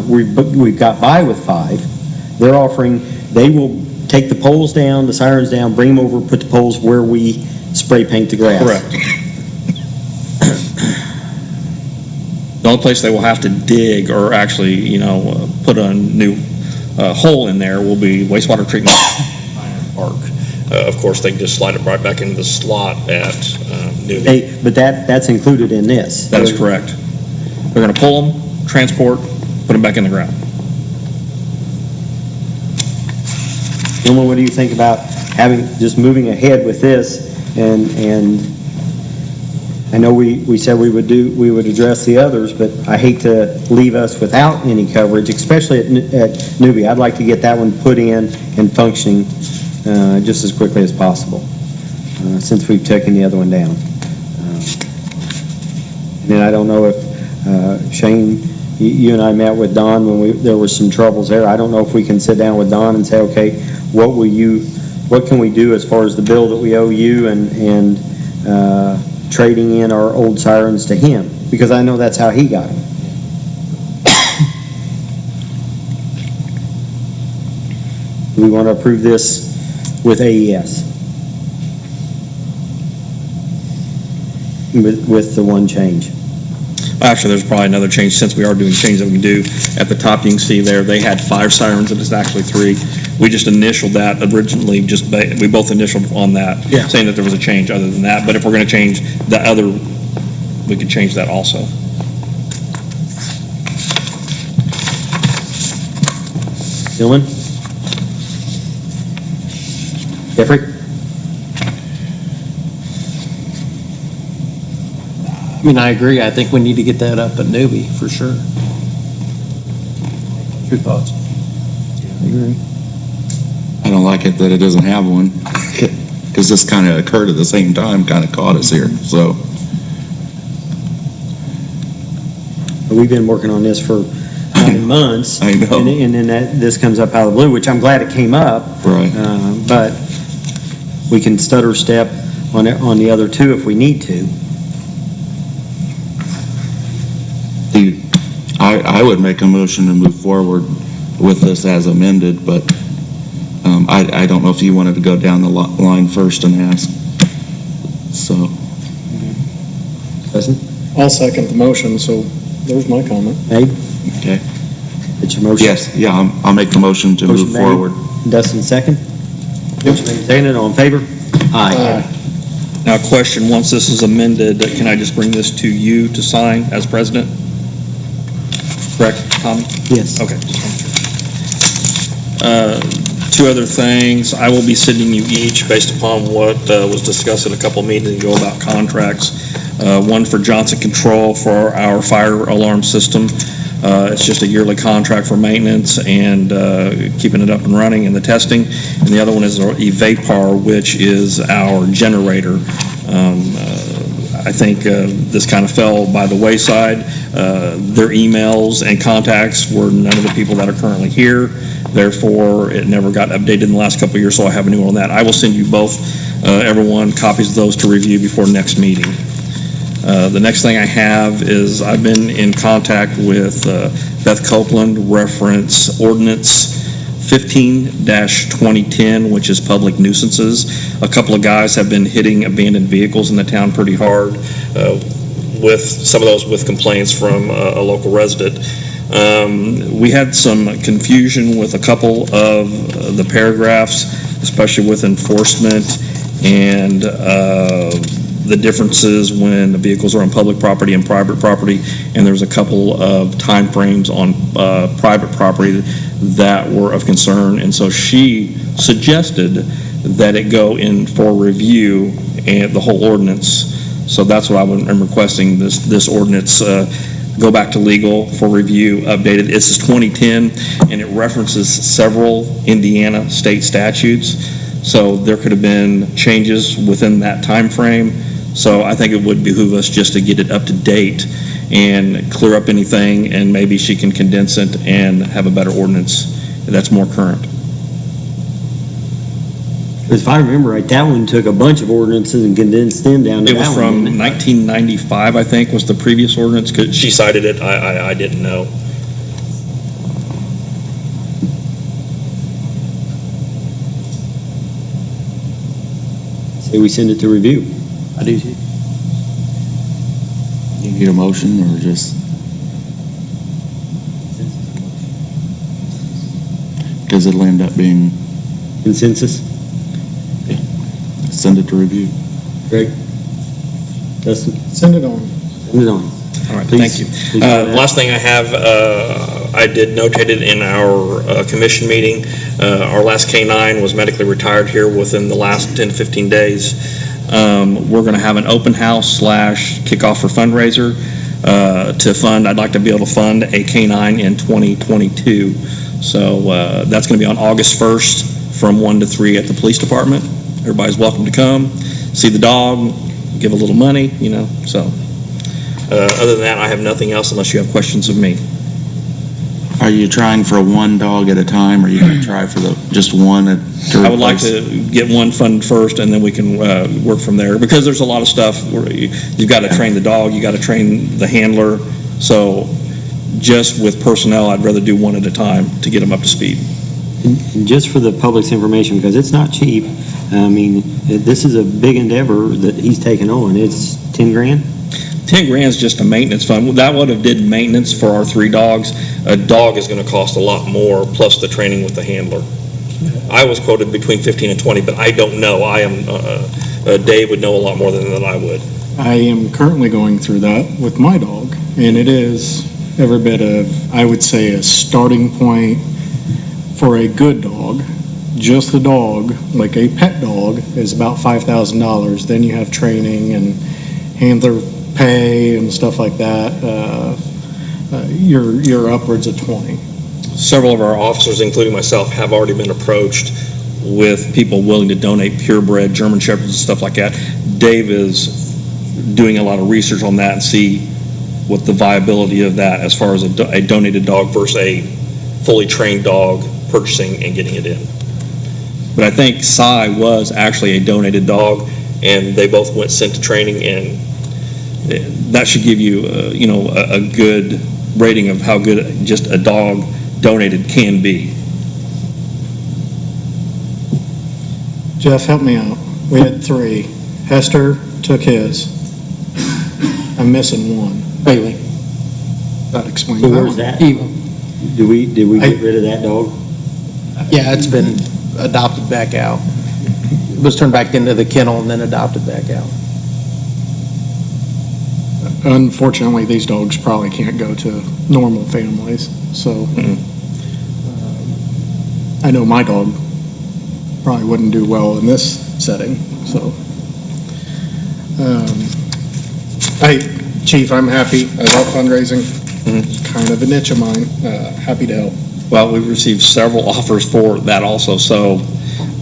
We've got by with 5. They're offering, they will take the poles down, the sirens down, bring them over, put the poles where we spray paint the grass. Correct. The only place they will have to dig or actually, put a new hole in there will be wastewater treatment park. Of course, they can just slide it right back into the slot at Newby. But that's included in this. That is correct. They're going to pull them, transport, put them back in the ground. Gentlemen, what do you think about just moving ahead with this? And I know we said we would address the others, but I hate to leave us without any coverage, especially at Newby. I'd like to get that one put in and functioning just as quickly as possible, since we've taken the other one down. And then I don't know if, Shane, you and I met with Don when there were some troubles there. I don't know if we can sit down with Don and say, okay, what can we do as far as the bill that we owe you and trading in our old sirens to him? Because I know that's how he got them. We want to approve this with AES. With the one change. Actually, there's probably another change, since we are doing changes that we can do. At the top, you can see there, they had 5 sirens, and it's actually 3. We just initialed that originally, we both initialed on that, saying that there was a change other than that. But if we're going to change the other, we could change that also. Dylan? Jeffrey? I mean, I agree. I think we need to get that up at Newby, for sure. Your thoughts? I agree. I don't like it that it doesn't have one, because this kind of occurred at the same time, kind of caught us here, so. We've been working on this for 9 months. I know. And then this comes up out of the blue, which I'm glad it came up. Right. But we can stutter step on the other 2 if we need to. I would make a motion to move forward with this as amended, but I don't know if you wanted to go down the line first and ask, so. I'll second the motion, so there's my comment. Abe? Okay. It's your motion? Yes, yeah, I'll make the motion to move forward. Dustin, second? Motion made, seconded, all in favor? Aye. Now, question, once this is amended, can I just bring this to you to sign as president? Correct, Tommy? Yes. Okay. 2 other things. I will be sending you each, based upon what was discussed at a couple meetings ago about contracts. One for Johnson Control for our fire alarm system. It's just a yearly contract for maintenance and keeping it up and running and the testing. And the other one is EVAPAR, which is our generator. I think this kind of fell by the wayside. Their emails and contacts were none of the people that are currently here. Therefore, it never got updated in the last couple of years, so I have a new one on that. I will send you both, everyone, copies of those to review before next meeting. The next thing I have is I've been in contact with Beth Copeland, reference Ordinance 15-2010, which is public nuisances. A couple of guys have been hitting abandoned vehicles in the town pretty hard, with some of those with complaints from a local resident. We had some confusion with a couple of the paragraphs, especially with enforcement and the differences when the vehicles are on public property and private property, and there's a couple of timeframes on private property that were of concern, and so she suggested that it go in for review and the whole ordinance. So that's what I'm requesting, this ordinance go back to legal for review, updated. This is 2010, and it references several Indiana state statutes, so there could have been changes within that time frame. So I think it would behoove us just to get it up to date and clear up anything, and maybe she can condense it and have a better ordinance that's more current. If I remember right, that one took a bunch of ordinances and condensed them down to It was that one, from didn't it? 1995, I think, was the previous ordinance, 'cause she cited it, I didn't know. Say we send it to review. I do too. You need a motion or just? Because it'll end up being, Consensus? send it to review. Greg? Dustin? Send it on. Send it on. All right, Please- thank you. please go ahead. Last thing I have, I did notate it in our commission meeting. Our last K-9 was medically retired here within the last 10 to 15 days. We're going to have an open house / kickoff for fundraiser to fund. I'd like to be able to fund a K-9 in 2022. So that's going to be on August 1st from 1 to 3 at the police department. Everybody's welcome to come, see the dog, give a little money, so. Other than that, I have nothing else unless you have questions of me. Are you trying for one dog at a time, or are you going to try for just one I would like to get one funded first, and then we can work from there, because there's a lot of stuff where you've got to train the dog, you got to train the handler, so just with personnel, I'd rather do one at a time to get them up to speed. And just for the public's information, because it's not cheap, I mean, this is a big endeavor that he's taken on. It's 10 grand? 10 grand is just a maintenance fund. That would have did maintenance for our 3 dogs. A dog is going to cost a lot more, plus the training with the handler. I was quoted between 15 and 20, but I don't know. Dave would know a lot more than I would. I am currently going through that with my dog, and it is every bit of, I would say, a starting point for a good dog. Just the dog, like a pet dog, is about $5,000. Then you have training and handler pay and stuff like that. You're upwards of 20. Several of our officers, including myself, have already been approached with people willing to donate purebred German Shepherds and stuff like that. Dave is doing a lot of research on that and see what the viability of that as far as a donated dog versus a fully trained dog, purchasing and getting it in. But I think Cy was actually a donated dog, and they both went sent to training, and that should give you, a good rating of how good just a dog donated can be. Jeff, help me out. We had 3. Hester took his. I'm missing one. Bailey. That explains So that where's one. that? Did we get rid of that dog? Yeah, it's been adopted back out. It was turned back into the kennel and then adopted back out. Unfortunately, these dogs probably can't go to normal families, so I know my dog probably wouldn't do well in this setting, so. Chief, I'm happy. I love fundraising. It's kind of a niche of mine. Happy to help. Well, we've received several offers for that also, so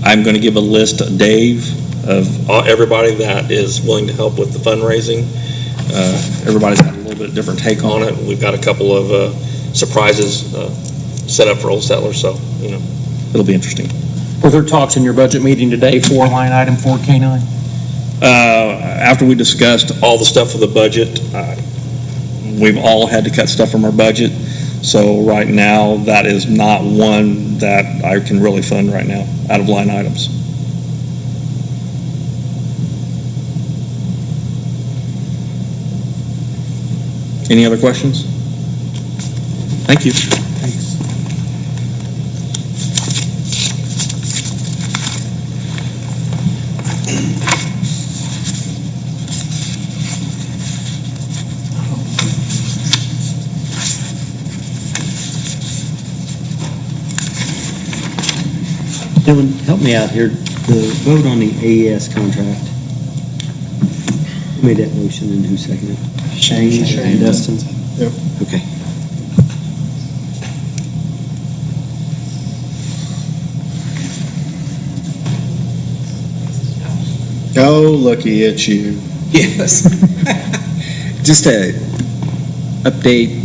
I'm going to give a list to Dave of everybody that is willing to help with the fundraising. Everybody's got a little bit different take on it. We've got a couple of surprises set up for Old Settlers, so, it'll be interesting. Were there talks in your budget meeting today for line item 4K9? After we discussed all the stuff for the budget, we've all had to cut stuff from our budget. So right now, that is not one that I can really fund right now out of line items. Any other questions? Thank you. Dylan, help me out here. The vote on the AES contract. Who made that motion and who seconded it? Shane and Dustin? Yep. Okay. Oh, looky at you. Yes. Just a update.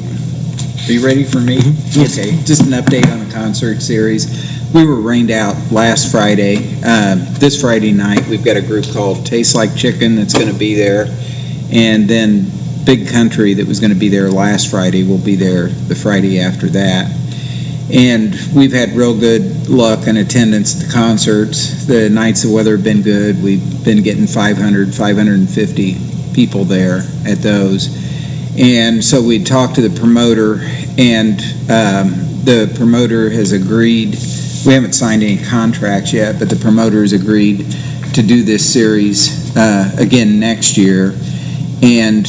Are you ready for me? Yes. Okay, just an update on the concert series. we were rained out last Friday. This Friday night, we've got a group called Tastes Like Chicken that's going to be there. And then Big Country that was going to be there last Friday will be there the Friday after that. And we've had real good luck and attendance at the concerts. The nights the weather have been good. We've been getting 500, 550 people there at those. And so we talked to the promoter, and the promoter has agreed. We haven't signed any contracts yet, but the promoter has agreed to do this series again next year. And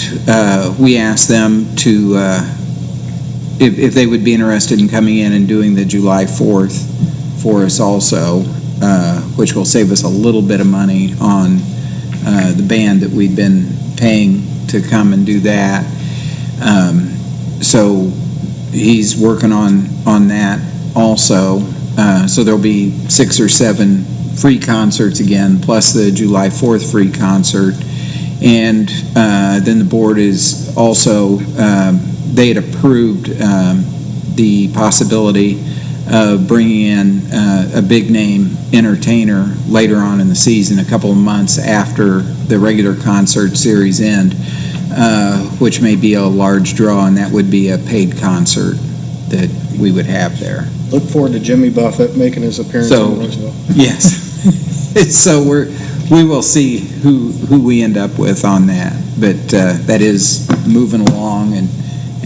we asked them to, if they would be interested in coming in and doing the July 4th for us also, which will save us a little bit of money on the band that we've been paying to come and do that. So he's working on that also. So there'll be 6 or 7 free concerts again, plus the July 4th free concert. And then the board is also, they had approved the possibility of bringing in a big-name entertainer later on in the season, a couple of months after the regular concert series end, which may be a large draw, and that would be a paid concert that we would have there. Look forward to Jimmy Buffett making his appearance So, in Roseville. yes. So we will see who we end up with on that, but that is moving along, and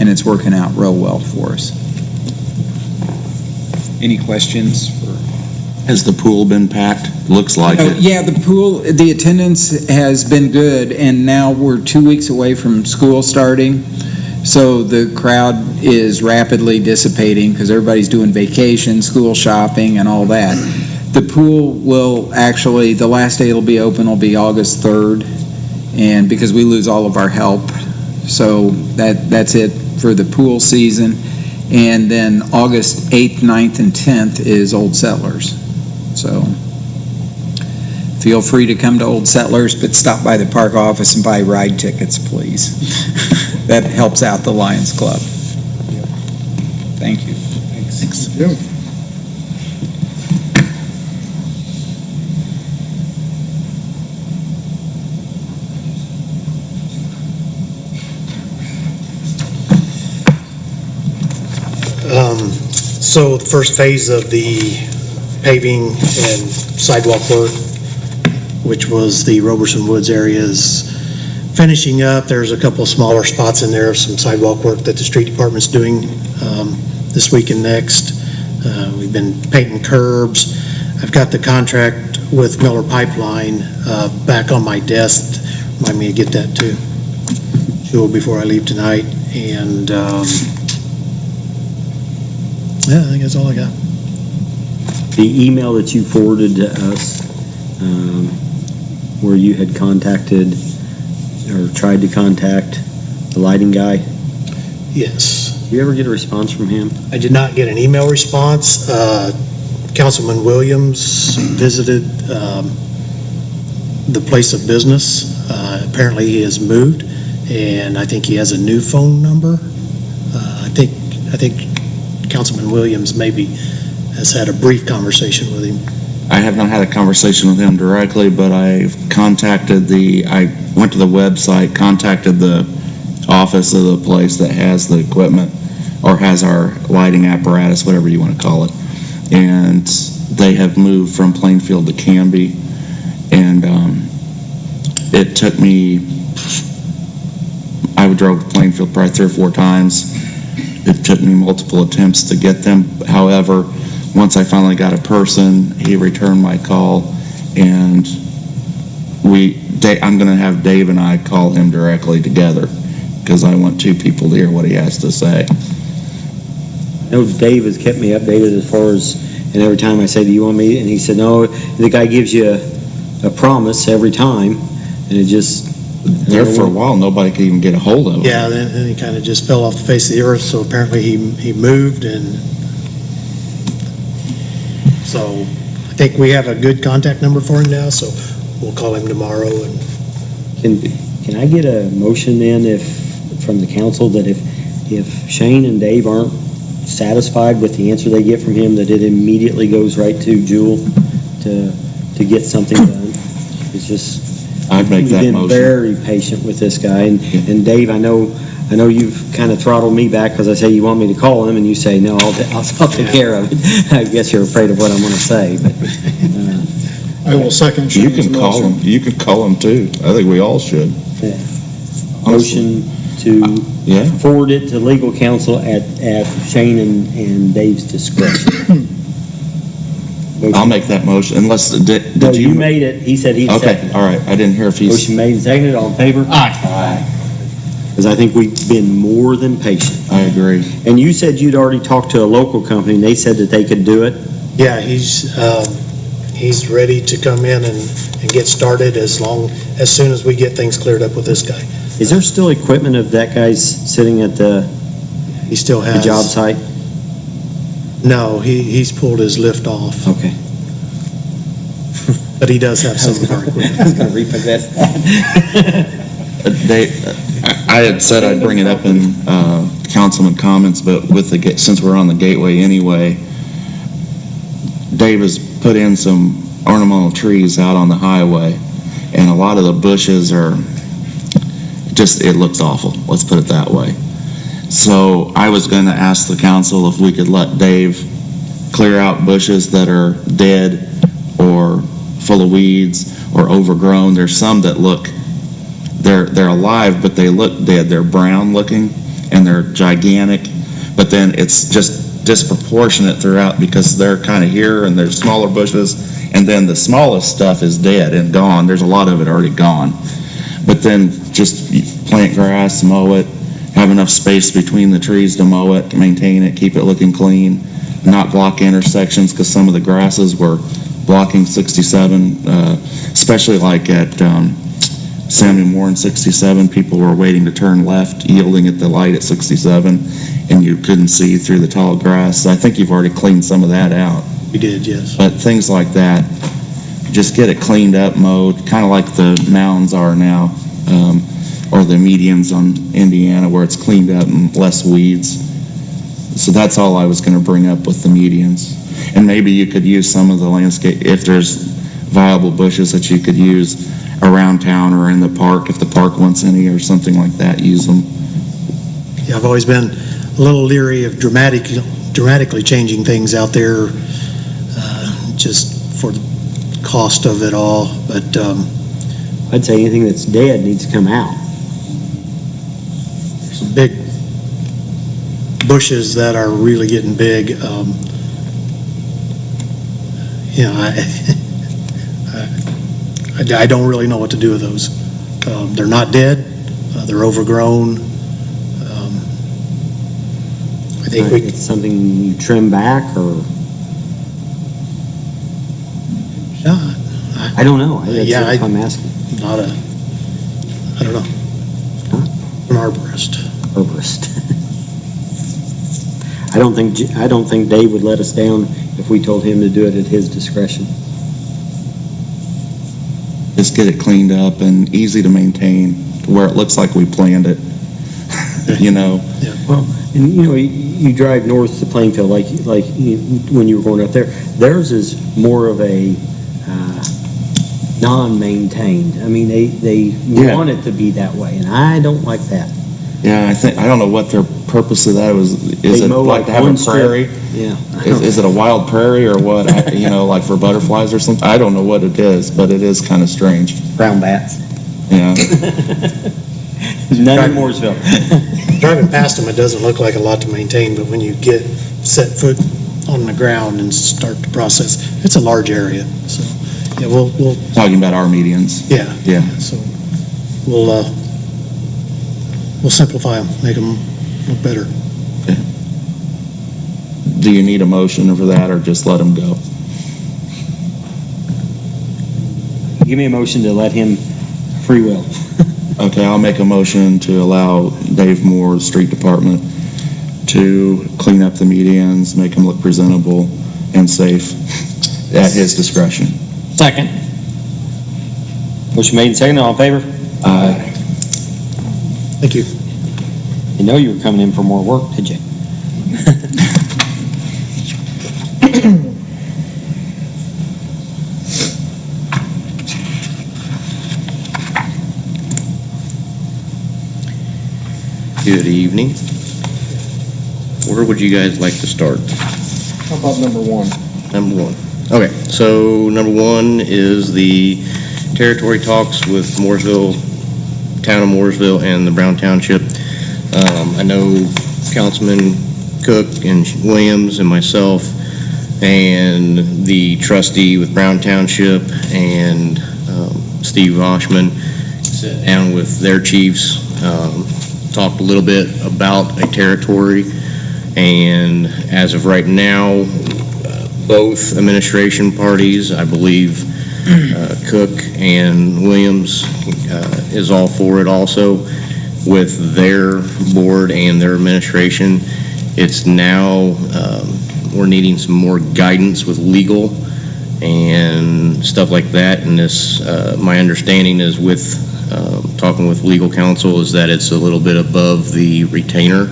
it's working out real well for us. Any questions? Has the pool been packed? Looks like it. Yeah, the pool, the attendance has been good, and now we're 2 weeks away from school starting, so the crowd is rapidly dissipating because everybody's doing vacation, school shopping, and all that. The pool will actually, the last day it'll be open will be August 3rd, and because we lose all of our help, so that's it for the pool season. And then August 8th, 9th, and 10th is Old Settlers. So feel free to come to Old Settlers, but stop by the park office and buy ride tickets, please. That helps out the Lions Club. Thank you. Thanks. Thank you. So the first phase of the paving and sidewalk work, which was the Roberson Woods area, is finishing up. There's a couple of smaller spots in there of some sidewalk work that the street department's doing this week and next. We've been painting curbs. I've got the contract with Miller Pipeline back on my desk. Remind me to get that too, Jewel, before I leave tonight. And yeah, I think that's all I got. The email that you forwarded to us, where you had contacted or tried to contact the lighting guy, Yes. did you ever get a response from him? I did not get an email response. Councilman Williams visited the place of business. Apparently he has moved, and I think he has a new phone number. I think Councilman Williams maybe has had a brief conversation with him. I have not had a conversation with him directly, but I've contacted I went to the website, contacted the office of the place that has the equipment, or has our lighting apparatus, whatever you want to call it. And they have moved from Plainfield to Canby. And it took me, I drove to Plainfield probably 3 or 4 times. It took me multiple attempts to get them. However, once I finally got a person, he returned my call, and I'm going to have Dave and I call him directly together, because I want 2 people to hear what he has to say. I know Dave has kept me updated as far as, and every time I say, do you want me? And he said, no, the guy gives you a promise every time, and it just... There for a while, nobody could even get a hold of him. Yeah, then he kind of just fell off the face of the earth, so apparently he moved, and so I think we have a good contact number for him now, so we'll call him tomorrow. And Can I get a motion then from the council that if Shane and Dave aren't satisfied with the answer they get from him, that it immediately goes right to Jewel to get something done. It's just, I'd make that we've been motion. very patient with this guy. And Dave, I know you've kind of throttled me back because I say you want me to call him, and you say, no, I'll take care of it. I guess you're afraid of what I'm going to say, but. I will second You Shane's can call motion. them, you can call them too. I think we all should. Yeah. Motion to Yeah. forward it to legal counsel at Shane and Dave's discretion. I'll make that motion unless, did No, you? you made it. He said he'd Okay, second it. all right. I didn't hear if he's, Motion made and seconded. All in favor? Aye. Because I think we've been more than patient. I agree. And you said you'd already talked to a local company, and they said that they could do it? Yeah, he's ready to come in and get started as soon as we get things cleared up with this guy. Is there still equipment of that guy's sitting at the He still has. job site? No, he's pulled his lift off, Okay. but he does have some of our equipment. I was going to repossess that. I had said I'd bring it up in councilman comments, but since we're on the gateway anyway, Dave has put in some ornamental trees out on the highway, and a lot of the bushes are it looks awful, let's put it that way. So I was going to ask the council if we could let Dave clear out bushes that are dead or full of weeds or overgrown. There's some that look, they're alive, but they look dead. They're brown looking and they're gigantic, but then it's just disproportionate throughout because they're kind of here and there's smaller bushes, and then the smallest stuff is dead and gone. There's a lot of it already gone. But then just plant grass, mow it, have enough space between the trees to mow it, maintain it, keep it looking clean, not block intersections, because some of the grasses were blocking 67, especially like at Samuel Moore and 67, people were waiting to turn left, yielding at the light at 67, and you couldn't see through the tall grass. So I think you've already cleaned some of that out. We did, yes. But things like that, just get it cleaned up, mowed, kind of like the mounds are now, or the medians on Indiana, where it's cleaned up and less weeds. So that's all I was going to bring up with the medians. And maybe you could use some of the landscape, if there's viable bushes that you could use around town or in the park, if the park wants any or something like that, use them. Yeah, I've always been a little leery of dramatically changing things out there, just for the cost of it all, but I'd say anything that's dead needs to come out. some big bushes that are really getting big. I don't really know what to do with those. They're not dead. They're overgrown. I think It's something you trim back, or? I don't know. That's what I'm asking. I don't know. An arborist. I don't think Dave would let us down if we told him to do it at his discretion. Just get it cleaned up and easy to maintain, to where it looks like we planned it, you know? Yeah. Well, and you drive north to Plainfield, when you were going up there, theirs is more of a non-maintained. I mean, they want it to be that way, and I don't like that. Yeah, I don't know what their purpose of that was. Is They it mow like to have one a prairie? strip. Yeah. Is it a wild prairie or what? Like for butterflies or something? I don't know what it is, but it is kind of strange. Brown bats. Yeah. None in Mooresville. Driving past them, it doesn't look like a lot to maintain, but when you get set foot on the ground and start the process, it's a large area. So, yeah, we'll Talking about our medians. yeah. Yeah. So we'll simplify them, make them look better. Do you need a motion for that or just let them go? Give me a motion to let him free will. Okay, I'll make a motion to allow Dave Moore, the street department, to clean up the medians, make them look presentable and safe at his discretion. Second. Motion made and seconded. All in favor? Aye. Thank you. You know you were coming in for more work, did you? Good evening. Where would you guys like to start? How about number one? Number one. Okay, so number one is the territory talks with Mooresville, town of Mooresville and the Brown Township. I know Councilman Cook and Williams and myself and the trustee with Brown Township and Steve Oshman sat down with their chiefs, talked a little bit about a territory, and as of right now, both administration parties, I believe Cook and Williams is all for it also with their board and their administration. It's now, we're needing some more guidance with legal and stuff like that. And this, my understanding is with talking with legal counsel is that it's a little bit above the retainer.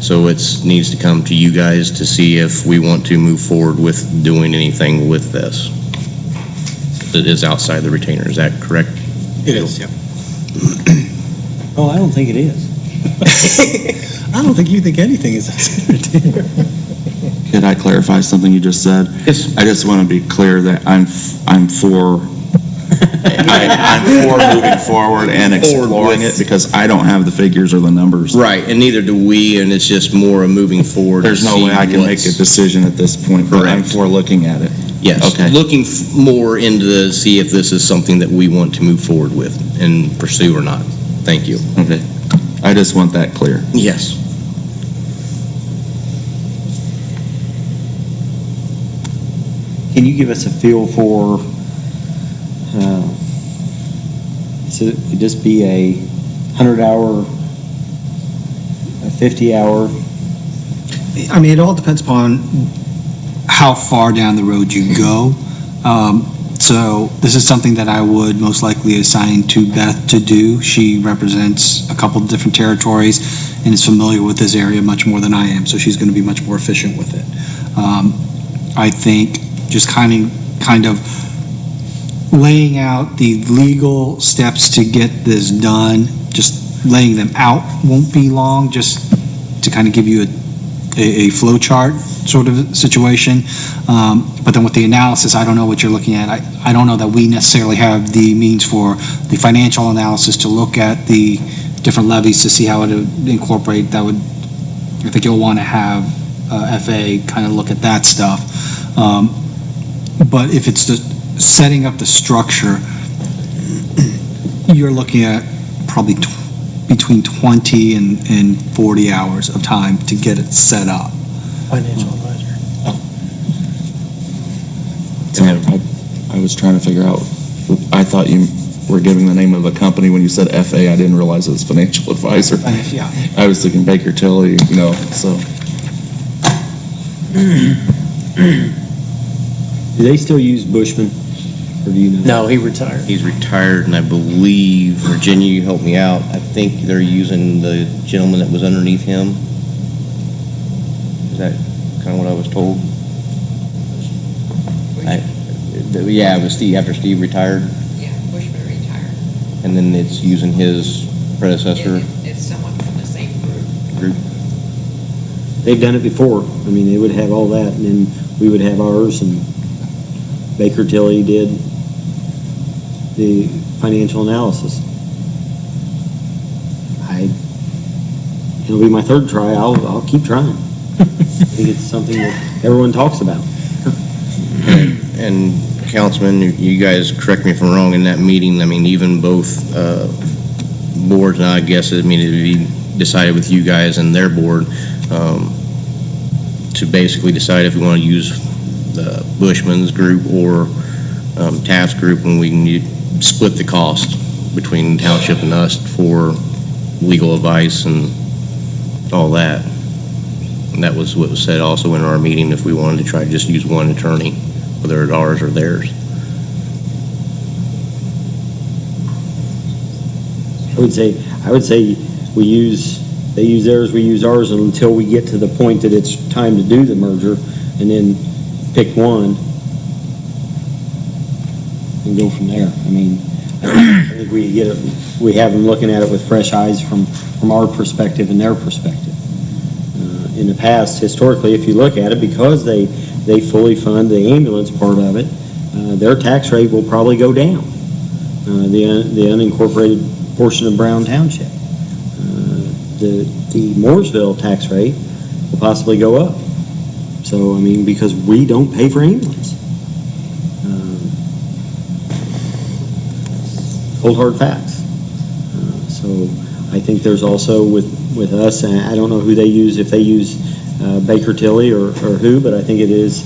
So it needs to come to you guys to see if we want to move forward with doing anything with this. It is outside the retainer, is that correct? It is, yeah. Oh, I don't think it is. I don't think you think anything is retainer. Could I clarify something you just said? Yes. I just want to be clear that I'm for I'm for moving forward and exploring it because I don't have the figures or the numbers. Right, and neither do we, and it's just more a moving forward. There's no way I can make a decision at this point, but I'm for looking at it. Yes, Okay. looking more into see if this is something that we want to move forward with and pursue or not. Thank you. Okay. I just want that clear. Yes. Can you give us a feel for, so would this be a 100-hour, a 50-hour? I mean, it all depends upon how far down the road you go. So this is something that I would most likely assign to Beth to do. She represents a couple of different territories and is familiar with this area much more than I am, so she's going to be much more efficient with it. I think just kind of laying out the legal steps to get this done, just laying them out won't be long, just to kind of give you a flow chart sort of situation. But then with the analysis, I don't know what you're looking at. I don't know that we necessarily have the means for the financial analysis to look at the different levies to see how it would incorporate. That would, I think you'll want to have FA kind of look at that stuff. But if it's the setting up the structure, you're looking at probably between 20 and 40 hours of time to get it set up. Financial advisor. I was trying to figure out, I thought you were giving the name of a company when you said FA. I didn't realize it was financial advisor. Yeah. I was thinking Baker Tilly, so. Do they still use Bushman, or do you know? No, he retired. He's retired, and I believe, Virginia, you help me out, I think they're using the gentleman that was underneath him. Is that kind of what I was told? Yeah, it was Steve, after Steve retired, Yeah, Bushman retired. and then it's using his predecessor It's someone from the same group. They've done it before. I mean, they would have all that, and then we would have ours, and Baker Tilly did the financial analysis. It'll be my third try. I'll keep trying. I think it's something that everyone talks about. And Councilman, you guys correct me if I'm wrong, in that meeting, I mean, even both boards, and I guess, I mean, it'd be decided with you guys and their board to basically decide if we want to use the Bushman's group or task group, and we can split the cost between township and us for legal advice and all that. And that was what was said also in our meeting, if we wanted to try to just use one attorney, whether it's ours or theirs. I would say they use theirs, we use ours until we get to the point that it's time to do the merger, and then pick one and go from there. I mean, I think we have them looking at it with fresh eyes from our perspective and their perspective. In the past, historically, if you look at it, because they fully fund the ambulance part of it, their tax rate will probably go down. The unincorporated portion of Brown Township. The Mooresville tax rate will possibly go up. So, I mean, because we don't pay for ambulance. Cold hard facts. So I think there's also with us, and I don't know who they use, if they use Baker Tilly or who, but I think it is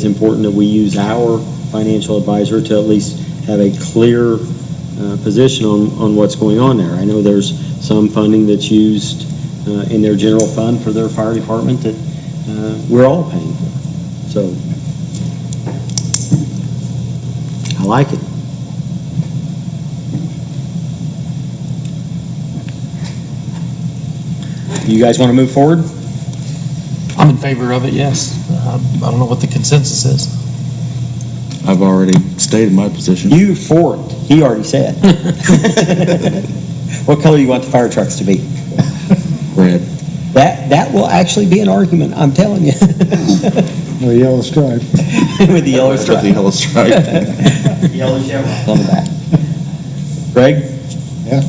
important that we use our financial advisor to at least have a clear position on what's going on there. I know there's some funding that's used in their general fund for their fire department that we're all paying for. So I like it. You guys want to move forward? I'm in favor of it, yes. I don't know what the consensus is. I've already stated my position. You for it. He already said. What color do you want the fire trucks to be? Red. That will actually be an argument, I'm telling you. The yellow stripe. With the yellow stripe. With the yellow stripe. Yellow chevron on the back. Greg? Yeah.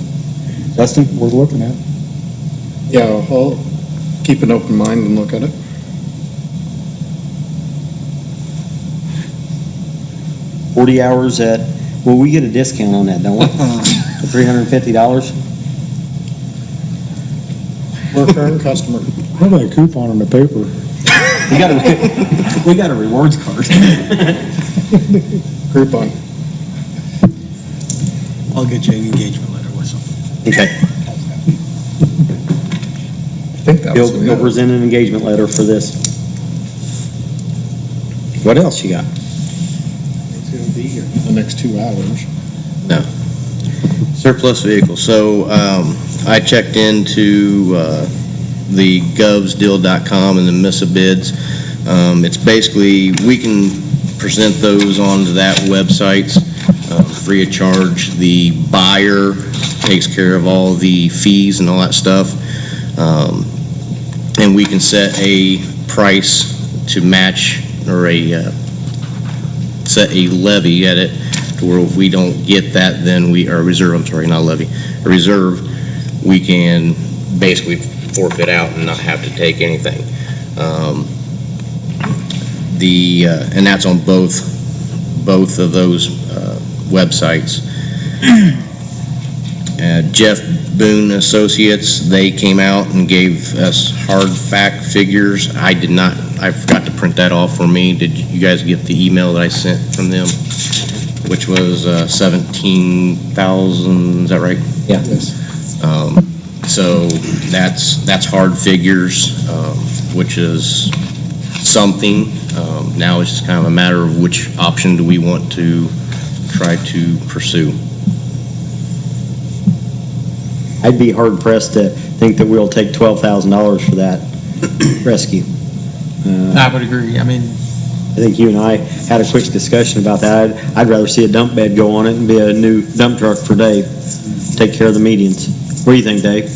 Justin? Worth looking at. Yeah, I'll keep an open mind and look at it. $40 hours at, well, we get a discount on that, don't we? For $350? We're a current customer. How about a coupon on the paper? We got a rewards card. Groupon. I'll get you an engagement letter with something. Okay. I think that was You'll present an engagement letter for this. What else you got? It's going to be here in the next 2 hours. No. Surplus vehicles. So I checked into the govsdeal.com and the MISA bids. It's basically, we can present those onto that website free of charge. The buyer takes care of all the fees and all that stuff. And we can set a price to match, or set a levy at it, to where if we don't get that, then a reserve, a reserve, we can basically forfeit out and not have to take anything. And that's on both of those websites. Jeff Boone Associates, they came out and gave us hard fact figures. I forgot to print that off for me. Did you guys get the email that I sent from them? Which was 17,000, is that right? Yeah. Yes. So that's hard figures, which is something. Now it's just kind of a matter of which option do we want to try to pursue. I'd be hard pressed to think that we'll take $12,000 for that rescue. I would agree. I mean, I think you and I had a quick discussion about that. I'd rather see a dump bed go on it and be a new dump truck for Dave. Take care of the medians. What do you think, Dave?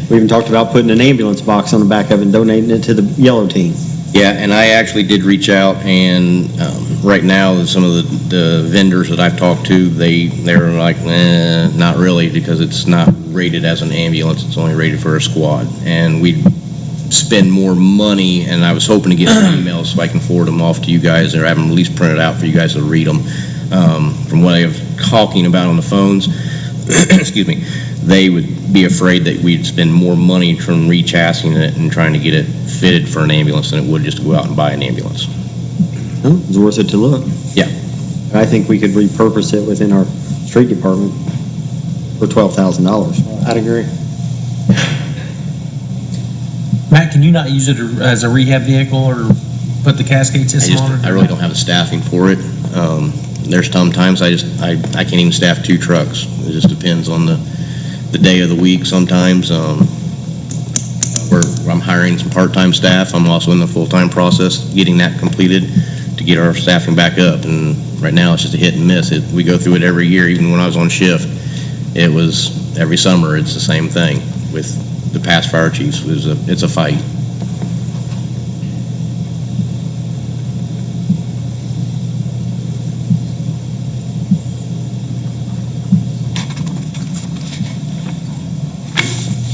We even talked about putting an ambulance box on the back of it and donating it to the yellow team. Yeah, and I actually did reach out, and right now, some of the vendors that I've talked to, they're like, not really, because it's not rated as an ambulance, it's only rated for a squad. And we'd spend more money, and I was hoping to get some emails so I can forward them off to you guys, or have them at least printed out for you guys to read them. From what I was talking about on the phones, excuse me, they would be afraid that we'd spend more money from rechassing it and trying to get it fitted for an ambulance than it would just to go out and buy an ambulance. Well, it's worth it to look. Yeah. I think we could repurpose it within our street department for $12,000. I'd agree. Matt, can you not use it as a rehab vehicle or put the cascade system on it? I really don't have the staffing for it. There's sometimes I can't even staff 2 trucks. It just depends on the day of the week sometimes. I'm hiring some part-time staff. I'm also in the full-time process, getting that completed to get our staffing back up, and right now it's just a hit and miss. We go through it every year. Even when I was on shift, it was every summer. It's the same thing with the past fire chiefs. It's a fight.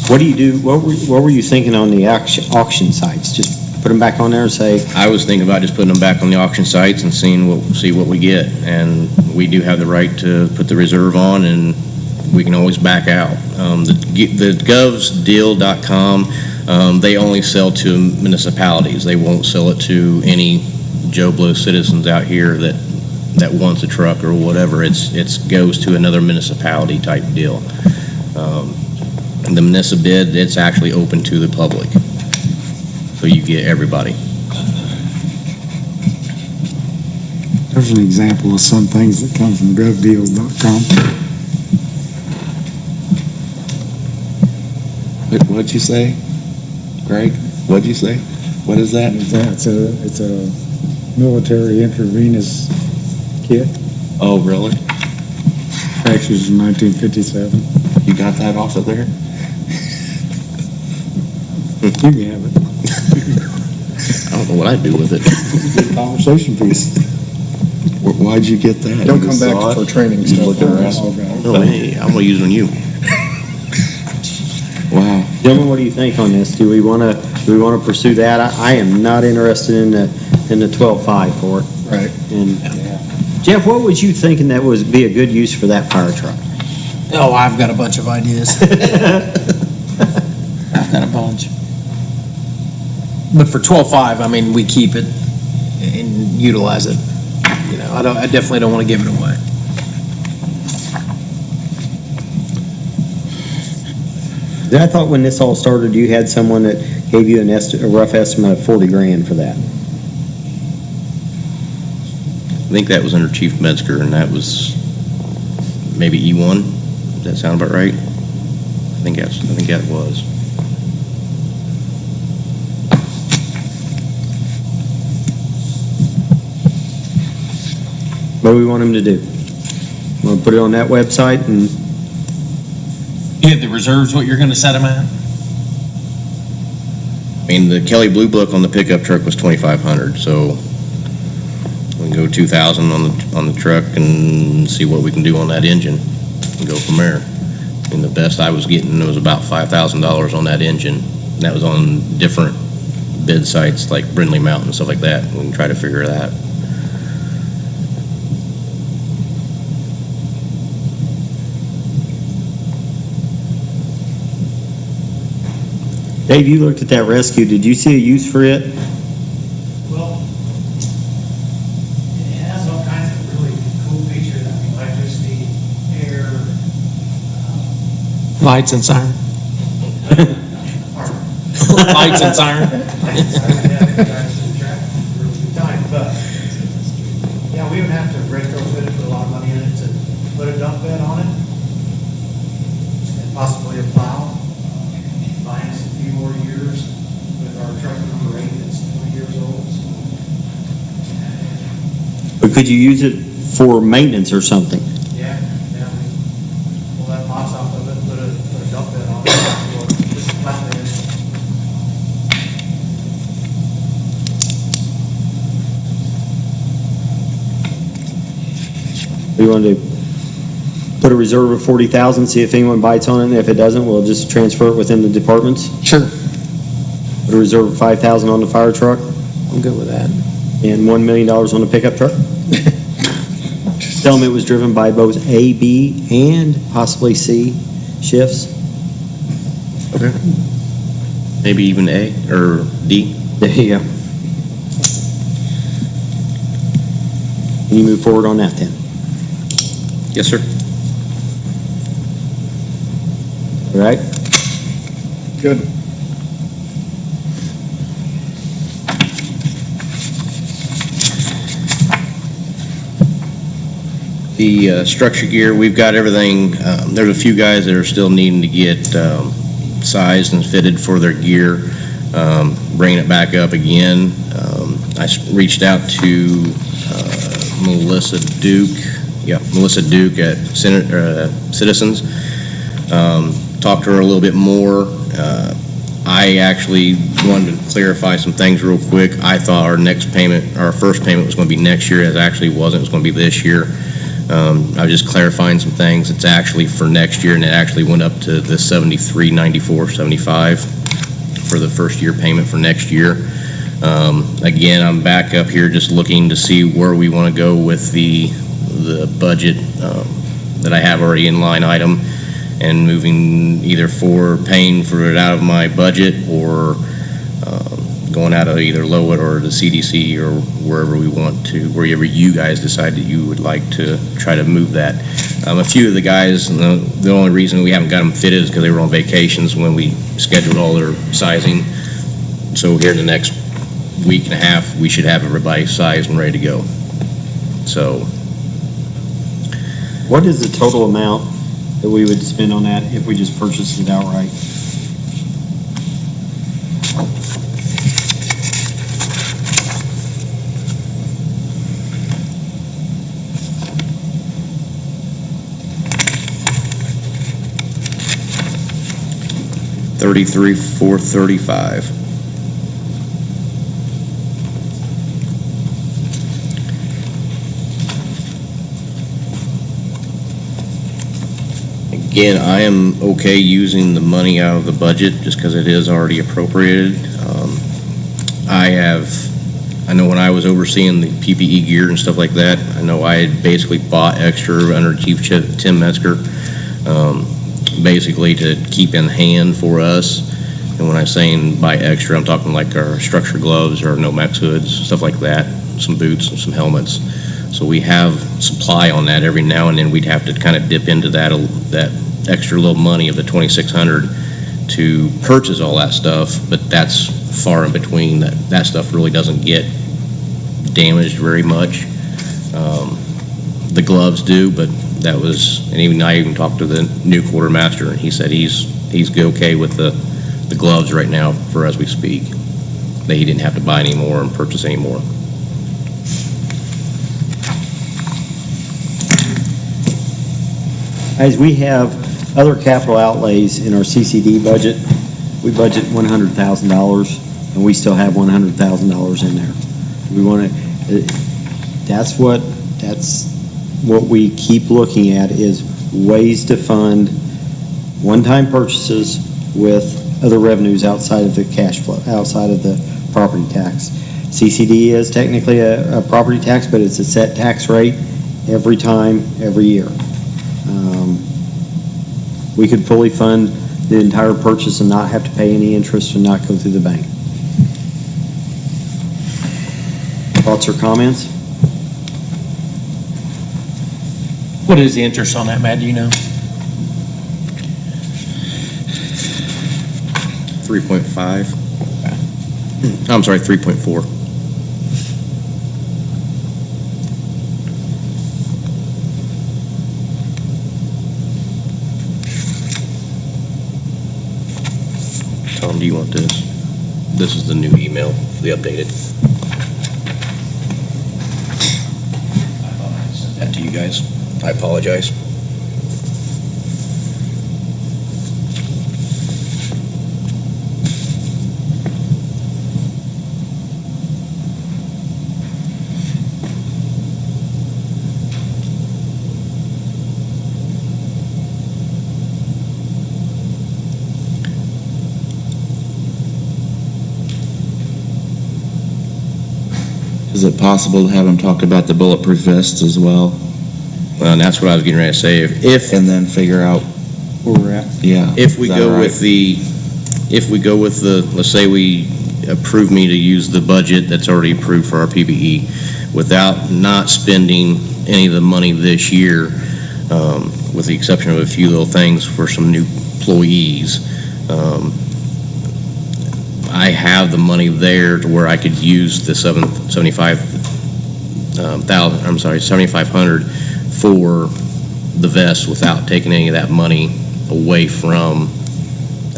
What do you do, what were you thinking on the auction sites? Just put them back on there and say, I was thinking about just putting them back on the auction sites and see what we get. And we do have the right to put the reserve on, and we can always back out. The govsdeal.com, they only sell to municipalities. They won't sell it to any Joe Blow citizens out here that wants a truck or whatever. It goes to another municipality type deal. The municipal bid, it's actually open to the public. So you get everybody. There's an example of some things that come from govdeals.com. What'd you say, Greg? What'd you say? What is that? It's a military intravenous kit. Oh, really? Actually, in 1957. You got that off of there? You can have it. I don't know what I'd do with it. Good conversation piece. Why'd you get that? Don't You come just back saw for it? training You stuff. looking around? No, hey, I'm gonna use it on you. Wow. gentlemen, what do you think on this? Do we want to pursue that? I am not interested in the 12.5 for it. Right. And Jeff, what was you thinking that would be a good use for that fire truck? Oh, I've got a bunch of ideas. I've got a bunch. But for 12.5, I mean, we keep it and utilize it. You know, I definitely don't want to give it away. I thought when this all started, you had someone that gave you a rough estimate of 40 grand for that. I think that was under Chief Metzger, and that was maybe E1. Does that sound about right? I think that was. What do we want him to do? Want to put it on that website and You have the reserves, what you're going to set them at? I mean, the Kelly Blue Book on the pickup truck was 2,500, so we can go 2,000 on the truck and see what we can do on that engine and go from there. I mean, the best I was getting was about $5,000 on that engine. And that was on different bid sites like Brindley Mountain and stuff like that. We can try to figure that. Dave, you looked at that rescue. Did you see a use for it? Well, it has all kinds of really cool features. I mean, electricity, air. Lights and siren. Lights and siren. But, yeah, we would have to retrofit it, put a lot of money in it to put a dump bed on it and possibly a plow. Buying us a few more years with our truck number 8 that's 20 years old. Or could you use it for maintenance or something? Yeah, pull that box off of it, put a dump bed on it, or just a flat bed. We want to put a reserve of 40,000, see if anyone bites on it, and if it doesn't, we'll just transfer it within the departments? Sure. Put a reserve of 5,000 on the fire truck? I'm good with that. And $1 million on the pickup truck? Tell them it was driven by both A, B, and possibly C shifts? Okay. Maybe even A or D. There you go. Can you move forward on that then? Yes, sir. All right? Good. The structure gear, we've got everything. There's a few guys that are still needing to get sized and fitted for their gear. bringing it back up again. I reached out to Melissa Duke at Citizens. Talked to her a little bit more. I actually wanted to clarify some things real quick. I thought our first payment was going to be next year. It actually wasn't. It was going to be this year. I was just clarifying some things. It's actually for next year, and it actually went up to the $73.94.75 for the first year payment for next year. Again, I'm back up here just looking to see where we want to go with the budget that I have already in line item, and moving either for paying for it out of my budget or going out of either Lowit or the CDC or wherever we want to, wherever you guys decide that you would like to try to move that. A few of the guys, the only reason we haven't got them fitted is because they were on vacations when we scheduled all their sizing. So here in the next week and a half, we should have everybody sized and ready to go. So, What is the total amount that we would spend on that if we just purchased it outright? $33,435. Again, I am okay using the money out of the budget just because it is already appropriated. I know when I was overseeing the PPE gear and stuff like that, I know I had basically bought extra under Chief Tim Metzger, basically to keep in hand for us. And when I'm saying buy extra, I'm talking like our structure gloves or Nomex hoods, stuff like that, some boots and some helmets. So we have supply on that. Every now and then we'd have to kind of dip into that extra little money of the $2,600 to purchase all that stuff, but that's far in between. That stuff really doesn't get damaged very much. The gloves do, but that was, and I even talked to the new quartermaster, and he said he's okay with the gloves right now for as we speak. That he didn't have to buy any more and purchase any more. As we have other capital outlays in our CCD budget, we budget $100,000, and we still have $100,000 in there. We want to, that's what we keep looking at, is ways to fund one-time purchases with other revenues outside of the cash flow, outside of the property tax. CCD is technically a property tax, but it's a set tax rate every time, every year. We could fully fund the entire purchase and not have to pay any interest and not go through the bank. Thoughts or comments? What is the interest on that, Matt? Do you know? 3.5. I'm sorry, 3.4. Tom, do you want this? This is the new email, the updated. I thought I sent that to you guys. I apologize. Is it possible to have him talk about the bulletproof vests as well? Well, and that's what I was getting ready to say. And then figure out where we're at. Yeah. If we go with the, let's say we approve me to use the budget that's already approved for our PPE without not spending any of the money this year, with the exception of a few little things for some new employees, I have the money there to where I could use the $7,500 for the vest without taking any of that money away from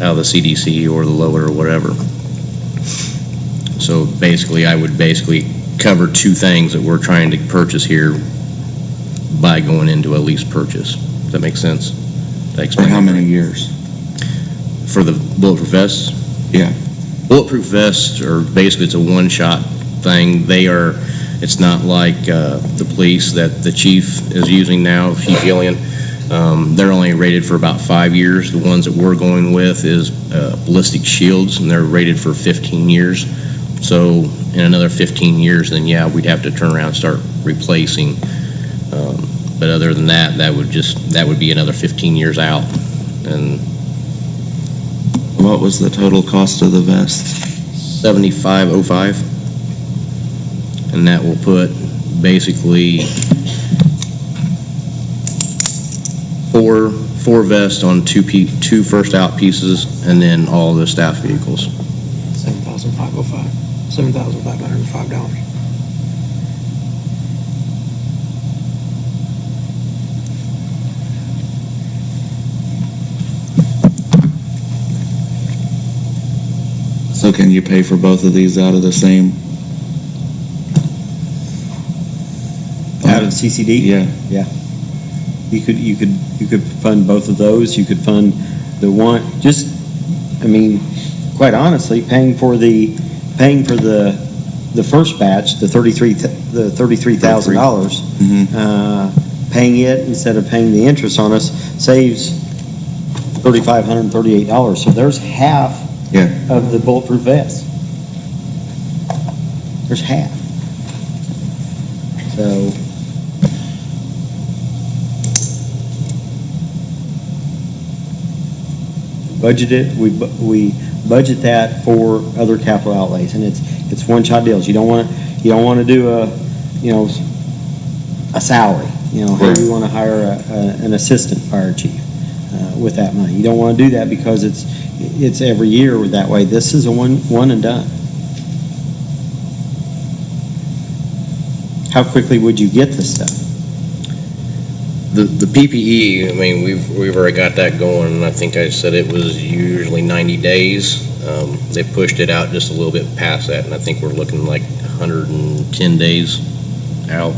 out of the CDC or the lower or whatever. So basically, I would basically cover two things that we're trying to purchase here by going into a lease purchase. Does that make sense? Did I For explain how that many right? years? For the bulletproof vests? Yeah. Bulletproof vests are basically, it's a one-shot thing. It's not like the police that the chief is using now, Chief Gillian. They're only rated for about 5 years. The ones that we're going with is ballistic shields, and they're rated for 15 years. So in another 15 years, then yeah, we'd have to turn around and start replacing. But other than that, that would be another 15 years out. And what was the total cost of the vests? $75.05, and that will put basically four vests on two first out pieces, and then all the staff vehicles. $7,505, $7,505. So can you pay for both of these out of the same? Out of the CCD? Yeah. Yeah. You could fund both of those. You could fund the one, quite honestly, paying for the first batch, the $33,000, paying it instead of paying the interest on us saves $3,538. So there's half of the bulletproof vest. There's half. So budgeted, we budget that for other capital outlays, and it's one-shot deals. You don't want to do a salary. Hey, we want to hire an assistant fire chief with that money. You don't want to do that because it's every year that way. This is a one and done. How quickly would you get this stuff? The PPE, we've already got that going, and I think I said it was usually 90 days. They pushed it out just a little bit past that, and I think we're looking like 110 days out.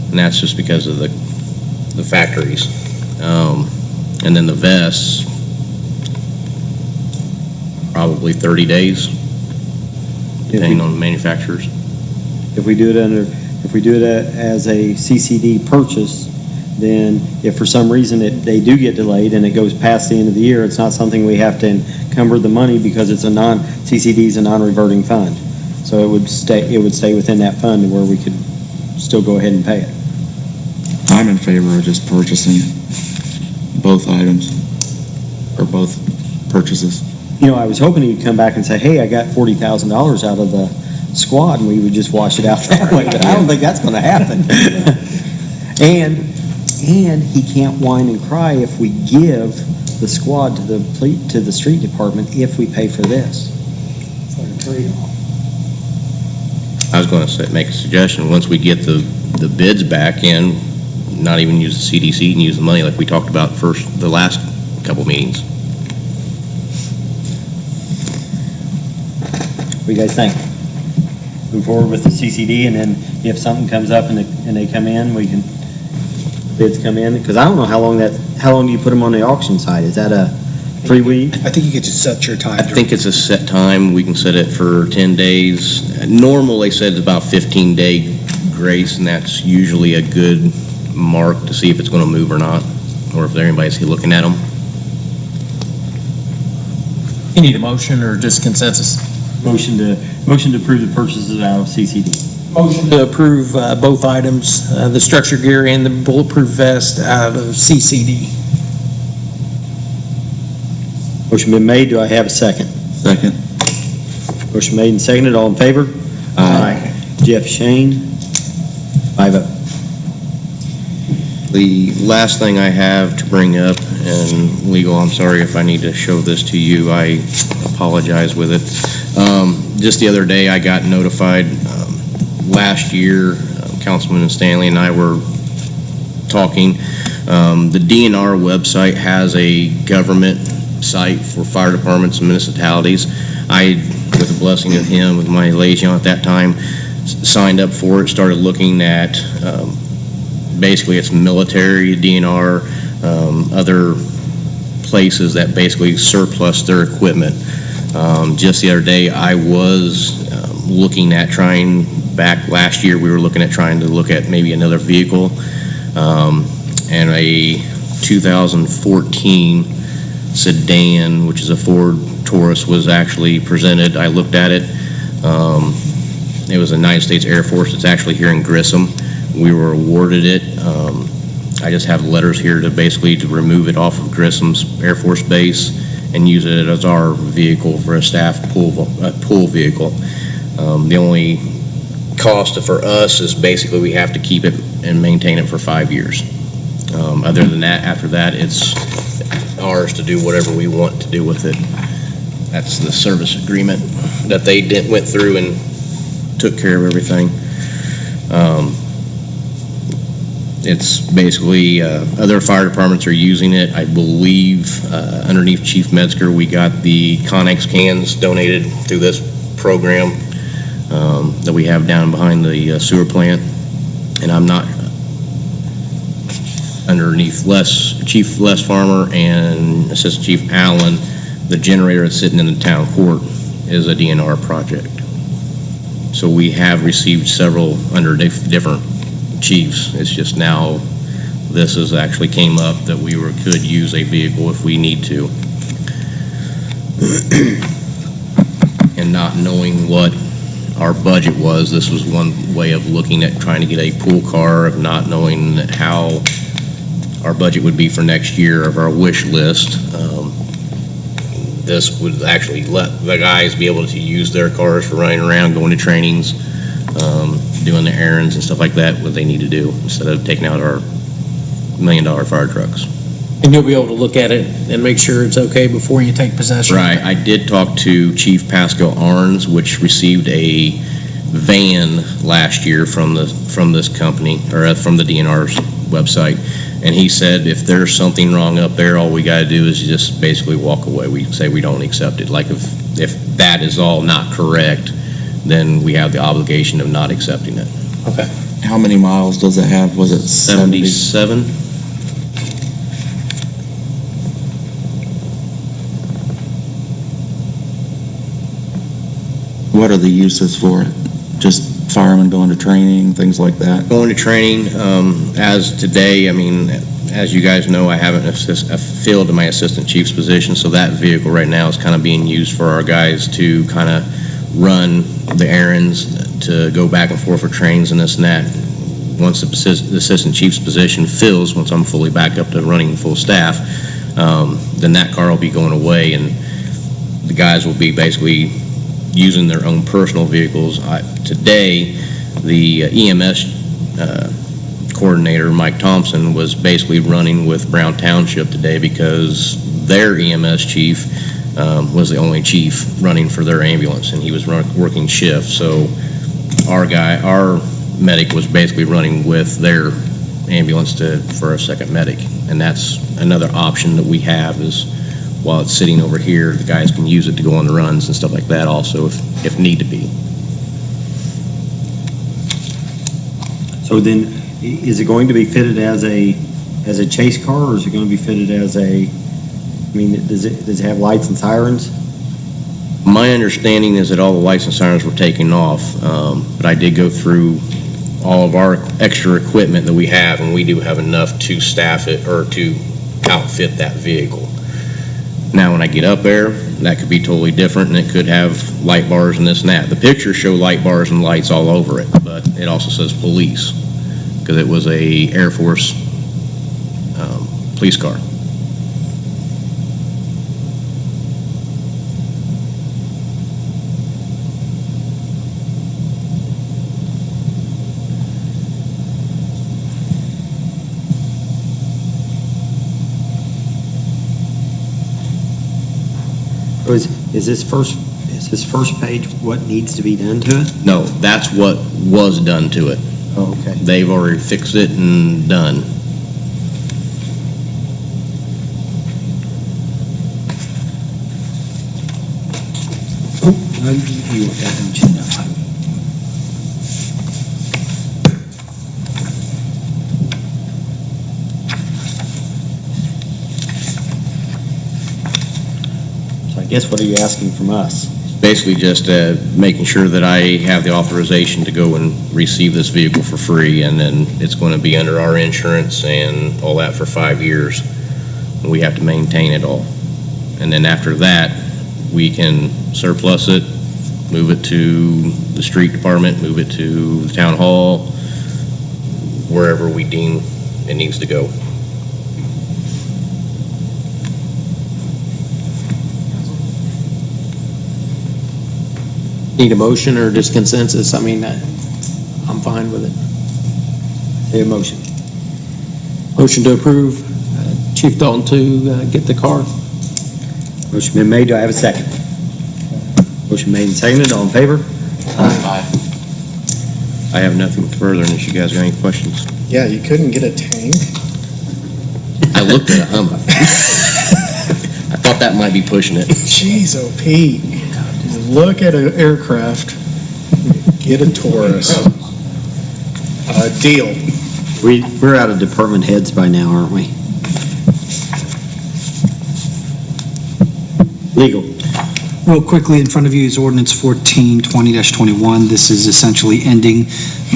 And that's just because of the factories. And then the vests, probably 30 days, depending on the manufacturers. If we do it as a CCD purchase, then if for some reason they do get delayed and it goes past the end of the year, it's not something we have to encumber the money because CCD is a non-reverting fund. So it would stay within that fund where we could still go ahead and pay it. I'm in favor of just purchasing both items, or both purchases. I was hoping he'd come back and say, hey, I got $40,000 out of the squad, and we would just wash it out that way, but I don't think that's going to happen. And he can't whine and cry if we give the squad to the street department if we pay for this. It's like a trade-off. I was going to make a suggestion, once we get the bids back in, not even use the CDC and use the money like we talked about the last couple meetings. What do you guys think? Move forward with the CCD, and then if something comes up and they come in, bids come in, because I don't know how long do you put them on the auction side? Is that a 3 week? I think you get to set your time. I think it's a set time. We can set it for 10 days. Normal, they said it's about 15-day grace, and that's usually a good mark to see if it's going to move or not, or if anybody's looking at them. You need a motion or just consensus? Motion to approve the purchases out of CCD. Motion to approve both items, the structure gear and the bulletproof vest out of CCD. Motion been made. Do I have a second? Second. Motion made and seconded. All in favor? Aye. Jeff Shane, 5-0. The last thing I have to bring up, and legal, I'm sorry if I need to show this to you, I apologize with it. Just the other day, I got notified, last year, Councilman Stanley and I were talking. The DNR website has a government site for fire departments and municipalities. I with the blessing of him, with my liaison at that time, signed up for it, started looking at, basically it's military, DNR, other places that basically surplus their equipment. Just the other day, I was looking at trying, back last year, we were looking at trying to look at maybe another vehicle, and a 2014 sedan, which is a Ford Taurus, was actually presented. I looked at it. It was the United States Air Force. It's actually here in Grissom. We were awarded it. I just have letters here to basically to remove it off of Grissom's Air Force Base and use it as our vehicle for a staff pool vehicle. The only cost for us is basically we have to keep it and maintain it for 5 years. Other than that, after that, it's ours to do whatever we want to do with it. That's the service agreement that they went through and took care of everything. It's basically, other fire departments are using it. I believe underneath Chief Metzger, we got the Connex cans donated through this program that we have down behind the sewer plant. And I'm not underneath Chief Les Farmer and Assistant Chief Allen, the generator that's sitting in the town court is a DNR project. So we have received several under different chiefs. It's just now this has actually came up that we could use a vehicle if we need to. And not knowing what our budget was, this was one way of looking at trying to get a pool car, of not knowing how our budget would be for next year of our wish list. This would actually let the guys be able to use their cars for running around, going to trainings, doing their errands and stuff like that, what they need to do, instead of taking out our $1 million fire trucks. And you'll be able to look at it and make sure it's okay before you take possession? Right. I did talk to Chief Pascal Arns, which received a van last year from this company, or from the DNR's website. And he said if there's something wrong up there, all we got to do is just basically walk away. We say we don't accept it. Like if that is all not correct, then we have the obligation of not accepting it. Okay. How many miles does it have? Was it 77? What are the uses for it? Just firemen going to training, things like that? Going to training, as today, I mean, as you guys know, I haven't filled my assistant chief's position, so that vehicle right now is kind of being used for our guys to kind of run the errands, to go back and forth for trainings and this and that. Once the assistant chief's position fills, once I'm fully back up to running full staff, then that car will be going away, and the guys will be basically using their own personal vehicles. Today, the EMS coordinator, Mike Thompson, was basically running with Brown Township today because their EMS chief was the only chief running for their ambulance, and he was working shift. So our medic was basically running with their ambulance for a second medic, and that's another option that we have, is while it's sitting over here, the guys can use it to go on the runs and stuff like that also if need to be. So then, is it going to be fitted as a chase car, or is it going to be fitted as I mean, does it have lights and sirens? My understanding is that all the lights and sirens were taken off, but I did go through all of our extra equipment that we have, and we do have enough to staff it or to outfit that vehicle. Now, when I get up there, that could be totally different, and it could have light bars and this and that. The pictures show light bars and lights all over it, but it also says police, because it was a Air Force police car. Is this first page what needs to be done to it? No, that's what was done to it. Oh, okay. They've already fixed it and done. You want that, don't you? So I guess what are you asking from us? Basically just making sure that I have the authorization to go and receive this vehicle for free, and then it's going to be under our insurance and all that for 5 years. We have to maintain it all. And then after that, we can surplus it, move it to the street department, move it to the town hall, wherever we deem it needs to go. Need a motion or just consensus? I mean, I'm fine with it. Say a motion. Motion to approve Chief Dalton to get the car. Motion been made. Do I have a second? Motion made and seconded. All in favor? Aye. I have nothing further unless you guys got any questions. Yeah, you couldn't get a tank? I looked at a Hummer. I thought that might be pushing it. Jeez, oh Pete, look at an aircraft, get a Taurus. Deal. We're out of department heads by now, aren't we? Legal. Real quickly, in front of you is Ordinance 1420-21. This is essentially ending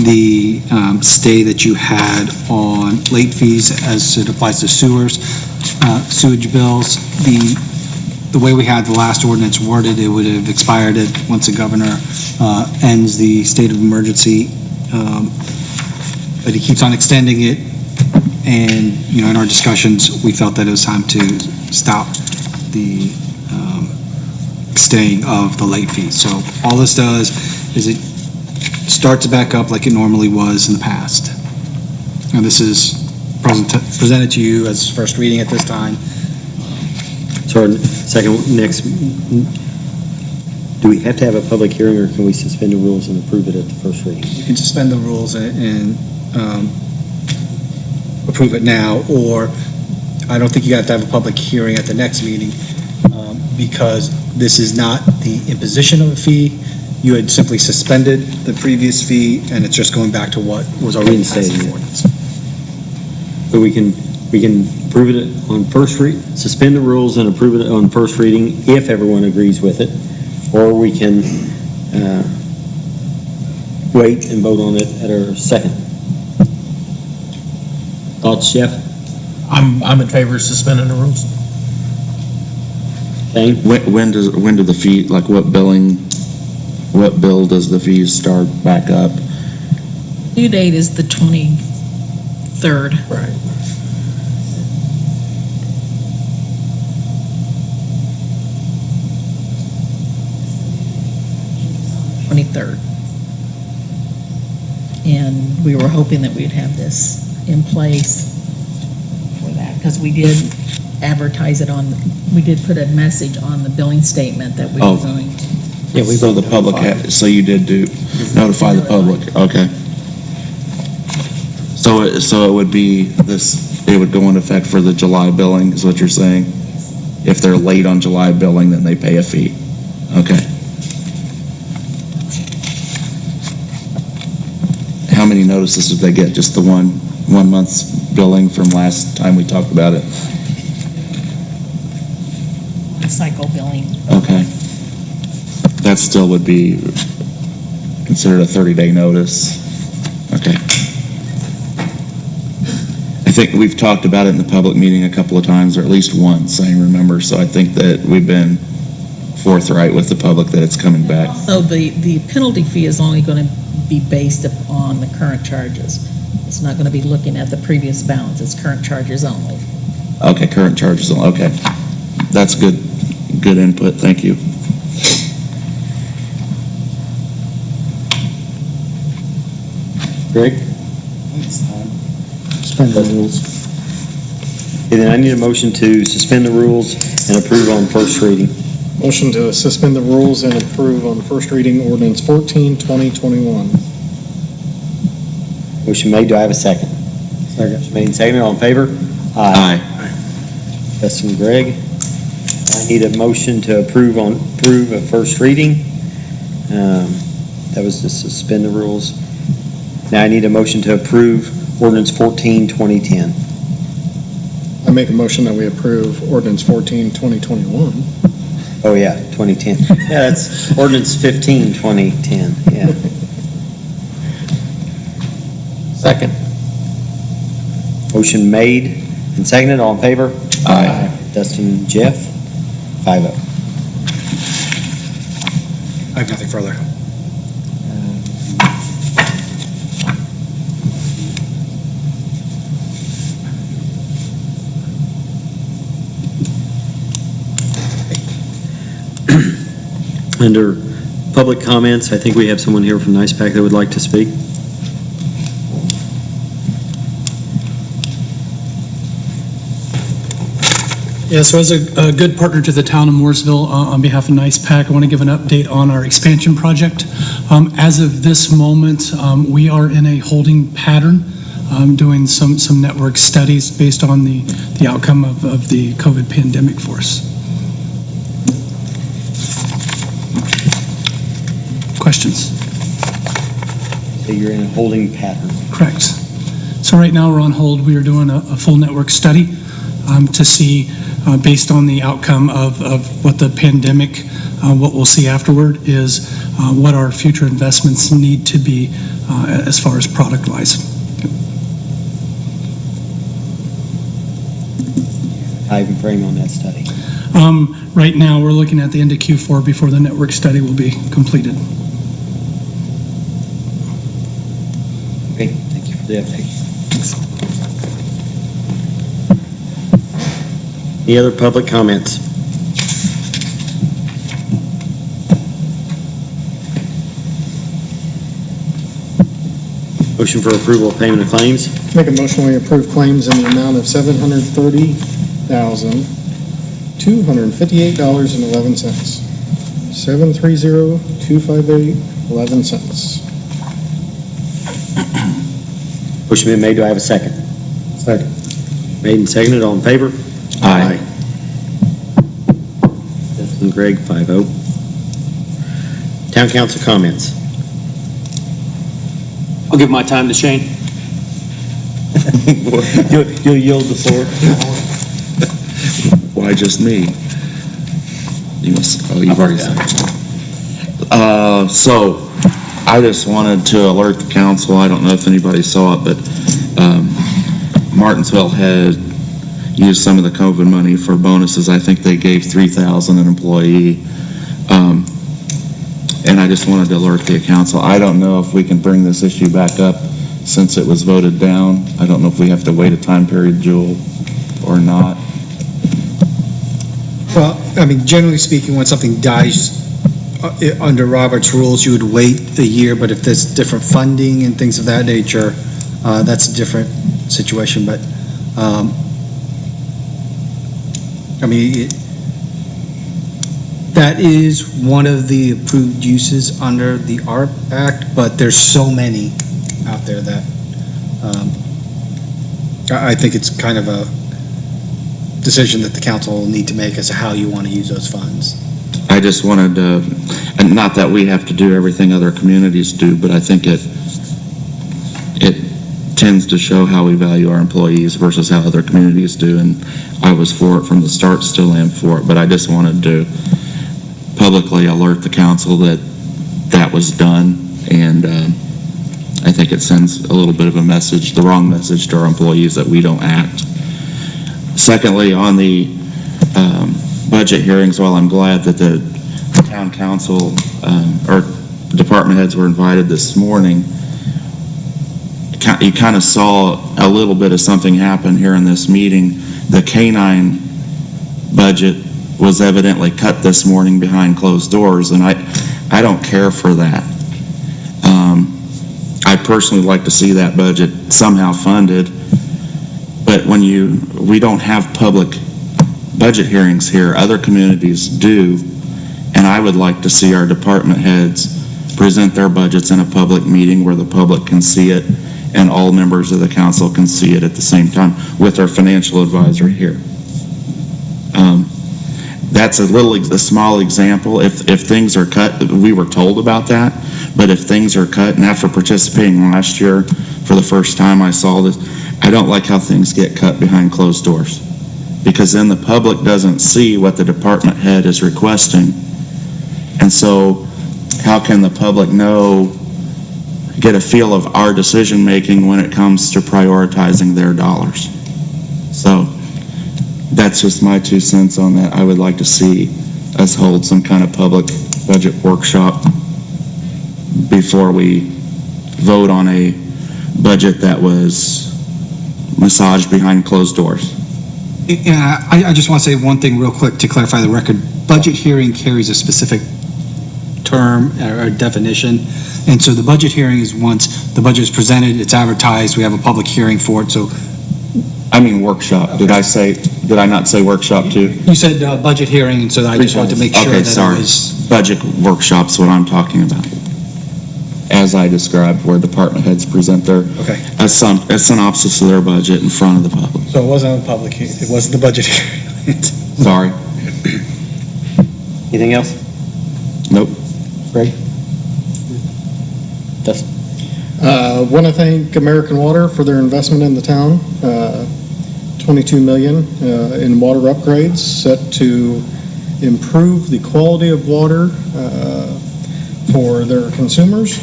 the stay that you had on late fees as it applies to sewage bills. The way we had the last ordinance worded, it would have expired once the governor ends the state of emergency. But he keeps on extending it, and, in our discussions, we felt that it was time to stop the staying of the late fees. So all this does is it starts back up like it normally was in the past. And this is presented to you as first reading at this time. So our second, next, do we have to have a public hearing, or can we suspend the rules and approve it at the first reading? You can suspend the rules and approve it now, or I don't think you have to have a public hearing at the next meeting, because this is not the imposition of a fee. You had simply suspended the previous fee, and it's just going back to what was already passed in the ordinance. So we can approve it on first read, suspend the rules and approve it on first reading if everyone agrees with it, or we can wait and vote on it at our second. Thoughts, Jeff? I'm in favor of suspending the rules. Dane? When do the fee, like what bill does the fees start back up? Due date is the 23rd. Right. And we were hoping that we'd have this in place for that, because we did advertise it we did put a message on the billing statement that we were going to. Yeah, we go to the public, so you did notify the public, okay. So it would be it would go into effect for the July billing, is what you're saying? If they're late on July billing, then they pay a fee, okay. How many notices did they get? Just the one month's billing from last time we talked about it? Cycle billing. Okay. That still would be considered a 30-day notice. Okay. I think we've talked about it in the public meeting a couple of times, or at least once, I remember, so I think that we've been forthright with the public that it's coming back. So the penalty fee is only going to be based upon the current charges. It's not going to be looking at the previous balance. It's current charges only. Okay, current charges, okay. That's good input, thank you. Greg? Suspend the rules. And then I need a motion to suspend the rules and approve on first reading. Motion to suspend the rules and approve on first reading ordinance 14-2021. Motion made. Do I have a second? Second. Motion made and seconded. All in favor? Aye. That's from Greg. I need a motion to approve a first reading That was to suspend the rules. Now I need a motion to approve ordinance 14, 2010. I make a motion that we approve ordinance 14, 2021. Oh, yeah, 2010. Yeah, that's ordinance 15, 2010, yeah. Second. Motion made and seconded, all in favor? Aye. Dustin, Jeff, 5-0. I have nothing further. Under public comments, I think we have someone here from NICEPAC that would like to speak. Yeah, so as a good partner to the town of Mooresville, on behalf of NICEPAC, I want to give an update on our expansion project. As of this moment, we are in a holding pattern, doing some network studies based on the outcome of the COVID pandemic for us. Questions? So you're in a holding pattern. Correct. So right now we're on hold. We are doing a full network study to see, based on the outcome of what the pandemic, what we'll see afterward is what our future investments need to be as far as product-wise. Time frame on that study. Right now, we're looking at the end of Q4 before the network study will be completed. Okay, thank you for the update. Any other public comments? Motion for approval of payment of claims? Make a motion we approve claims in the amount of $730,258.11. 730,258.11. Motion been made, do I have a second? Second. Made and seconded, all in favor? Aye. Justin, Greg, 5-0. Town council comments. I'll give my time to Shane. You'll yield the floor. Why just me? You must, you've already said. So, I just wanted to alert the council, I don't know if anybody saw it, but Martinsville had used some of the COVID money for bonuses. I think they gave $3,000 an employee. And I just wanted to alert the council. I don't know if we can bring this issue back up since it was voted down. I don't know if we have to wait a time period, Jewel, or not. Well, I mean, generally speaking, when something dies under Robert's rules, you would wait a year, but if there's different funding and things of that nature, that's a different situation, but I mean, that is one of the approved uses under the ARP Act, but there's so many out there that I think it's kind of a decision that the council will need to make as to how you want to use those funds. I just wanted to, and not that we have to do everything other communities do, but I think it tends to show how we value our employees versus how other communities do, and I was for it from the start, still am for it, but I just wanted to publicly alert the council that that was done, and I think it sends a little bit of a message, the wrong message to our employees that we don't act. Secondly, on the budget hearings, while I'm glad that the town council or department heads were invited this morning, you kind of saw a little bit of something happen here in this meeting. The K-9 budget was evidently cut this morning behind closed doors, and I don't care for that. I personally like to see that budget somehow funded, but when we don't have public budget hearings here, other communities do, and I would like to see our department heads present their budgets in a public meeting where the public can see it and all members of the council can see it at the same time with our financial advisor here. that's a small example. If things are cut, we were told about that, but if things are cut, and after participating last year, for the first time I saw this, I don't like how things get cut behind closed doors, because then the public doesn't see what the department head is requesting. And so how can the public get a feel of our decision-making when it comes to prioritizing their dollars? So that's just my 2 cents on that. I would like to see us hold some kind of public budget workshop before we vote on a budget that was massaged behind closed doors. Yeah, I just want to say one thing real quick to clarify the record. Budget hearing carries a specific term or definition, and so the budget hearing is once the budget is presented, it's advertised, we have a public hearing for it. So I mean workshop. Okay. Did I not say workshop too? You said budget hearing, and so I just wanted to make sure that sorry. it was... Budget workshop's what I'm talking about. As I described, where department heads present their a synopsis of their budget in front of the public. So it wasn't a public hearing, it wasn't the budget hearing. Sorry. Anything else? Nope. Greg? Dustin? Want to thank American Water for their investment in the town. $22 million in water upgrades set to improve the quality of water for their consumers.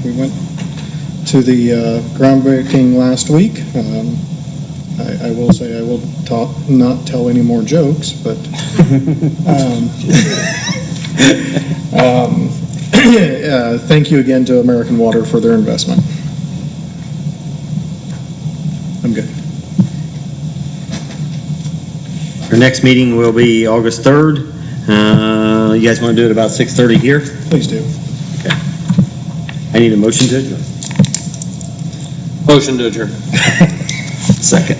We went to the groundbreaking last week. I will say I will not tell any more jokes, but thank you again to American Water for their investment. I'm good. Our next meeting will be August 3rd. You guys want to do it about 6:30 here? Please do. Okay. I need a motion to adjourn. Motion to adjourn. Second.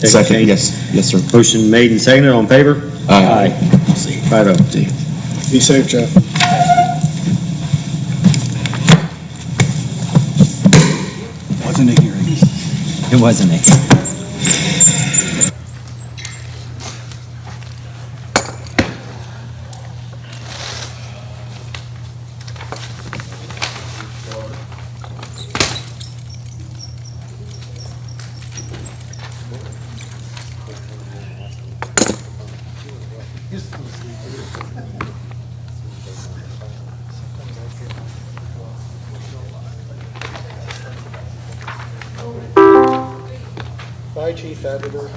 Second, yes. Yes, sir. Motion made and seconded. All in favor? Aye. 5-0. Be safe, Jeff. Wasn't a hearing. It wasn't a Bye, Chief Editor.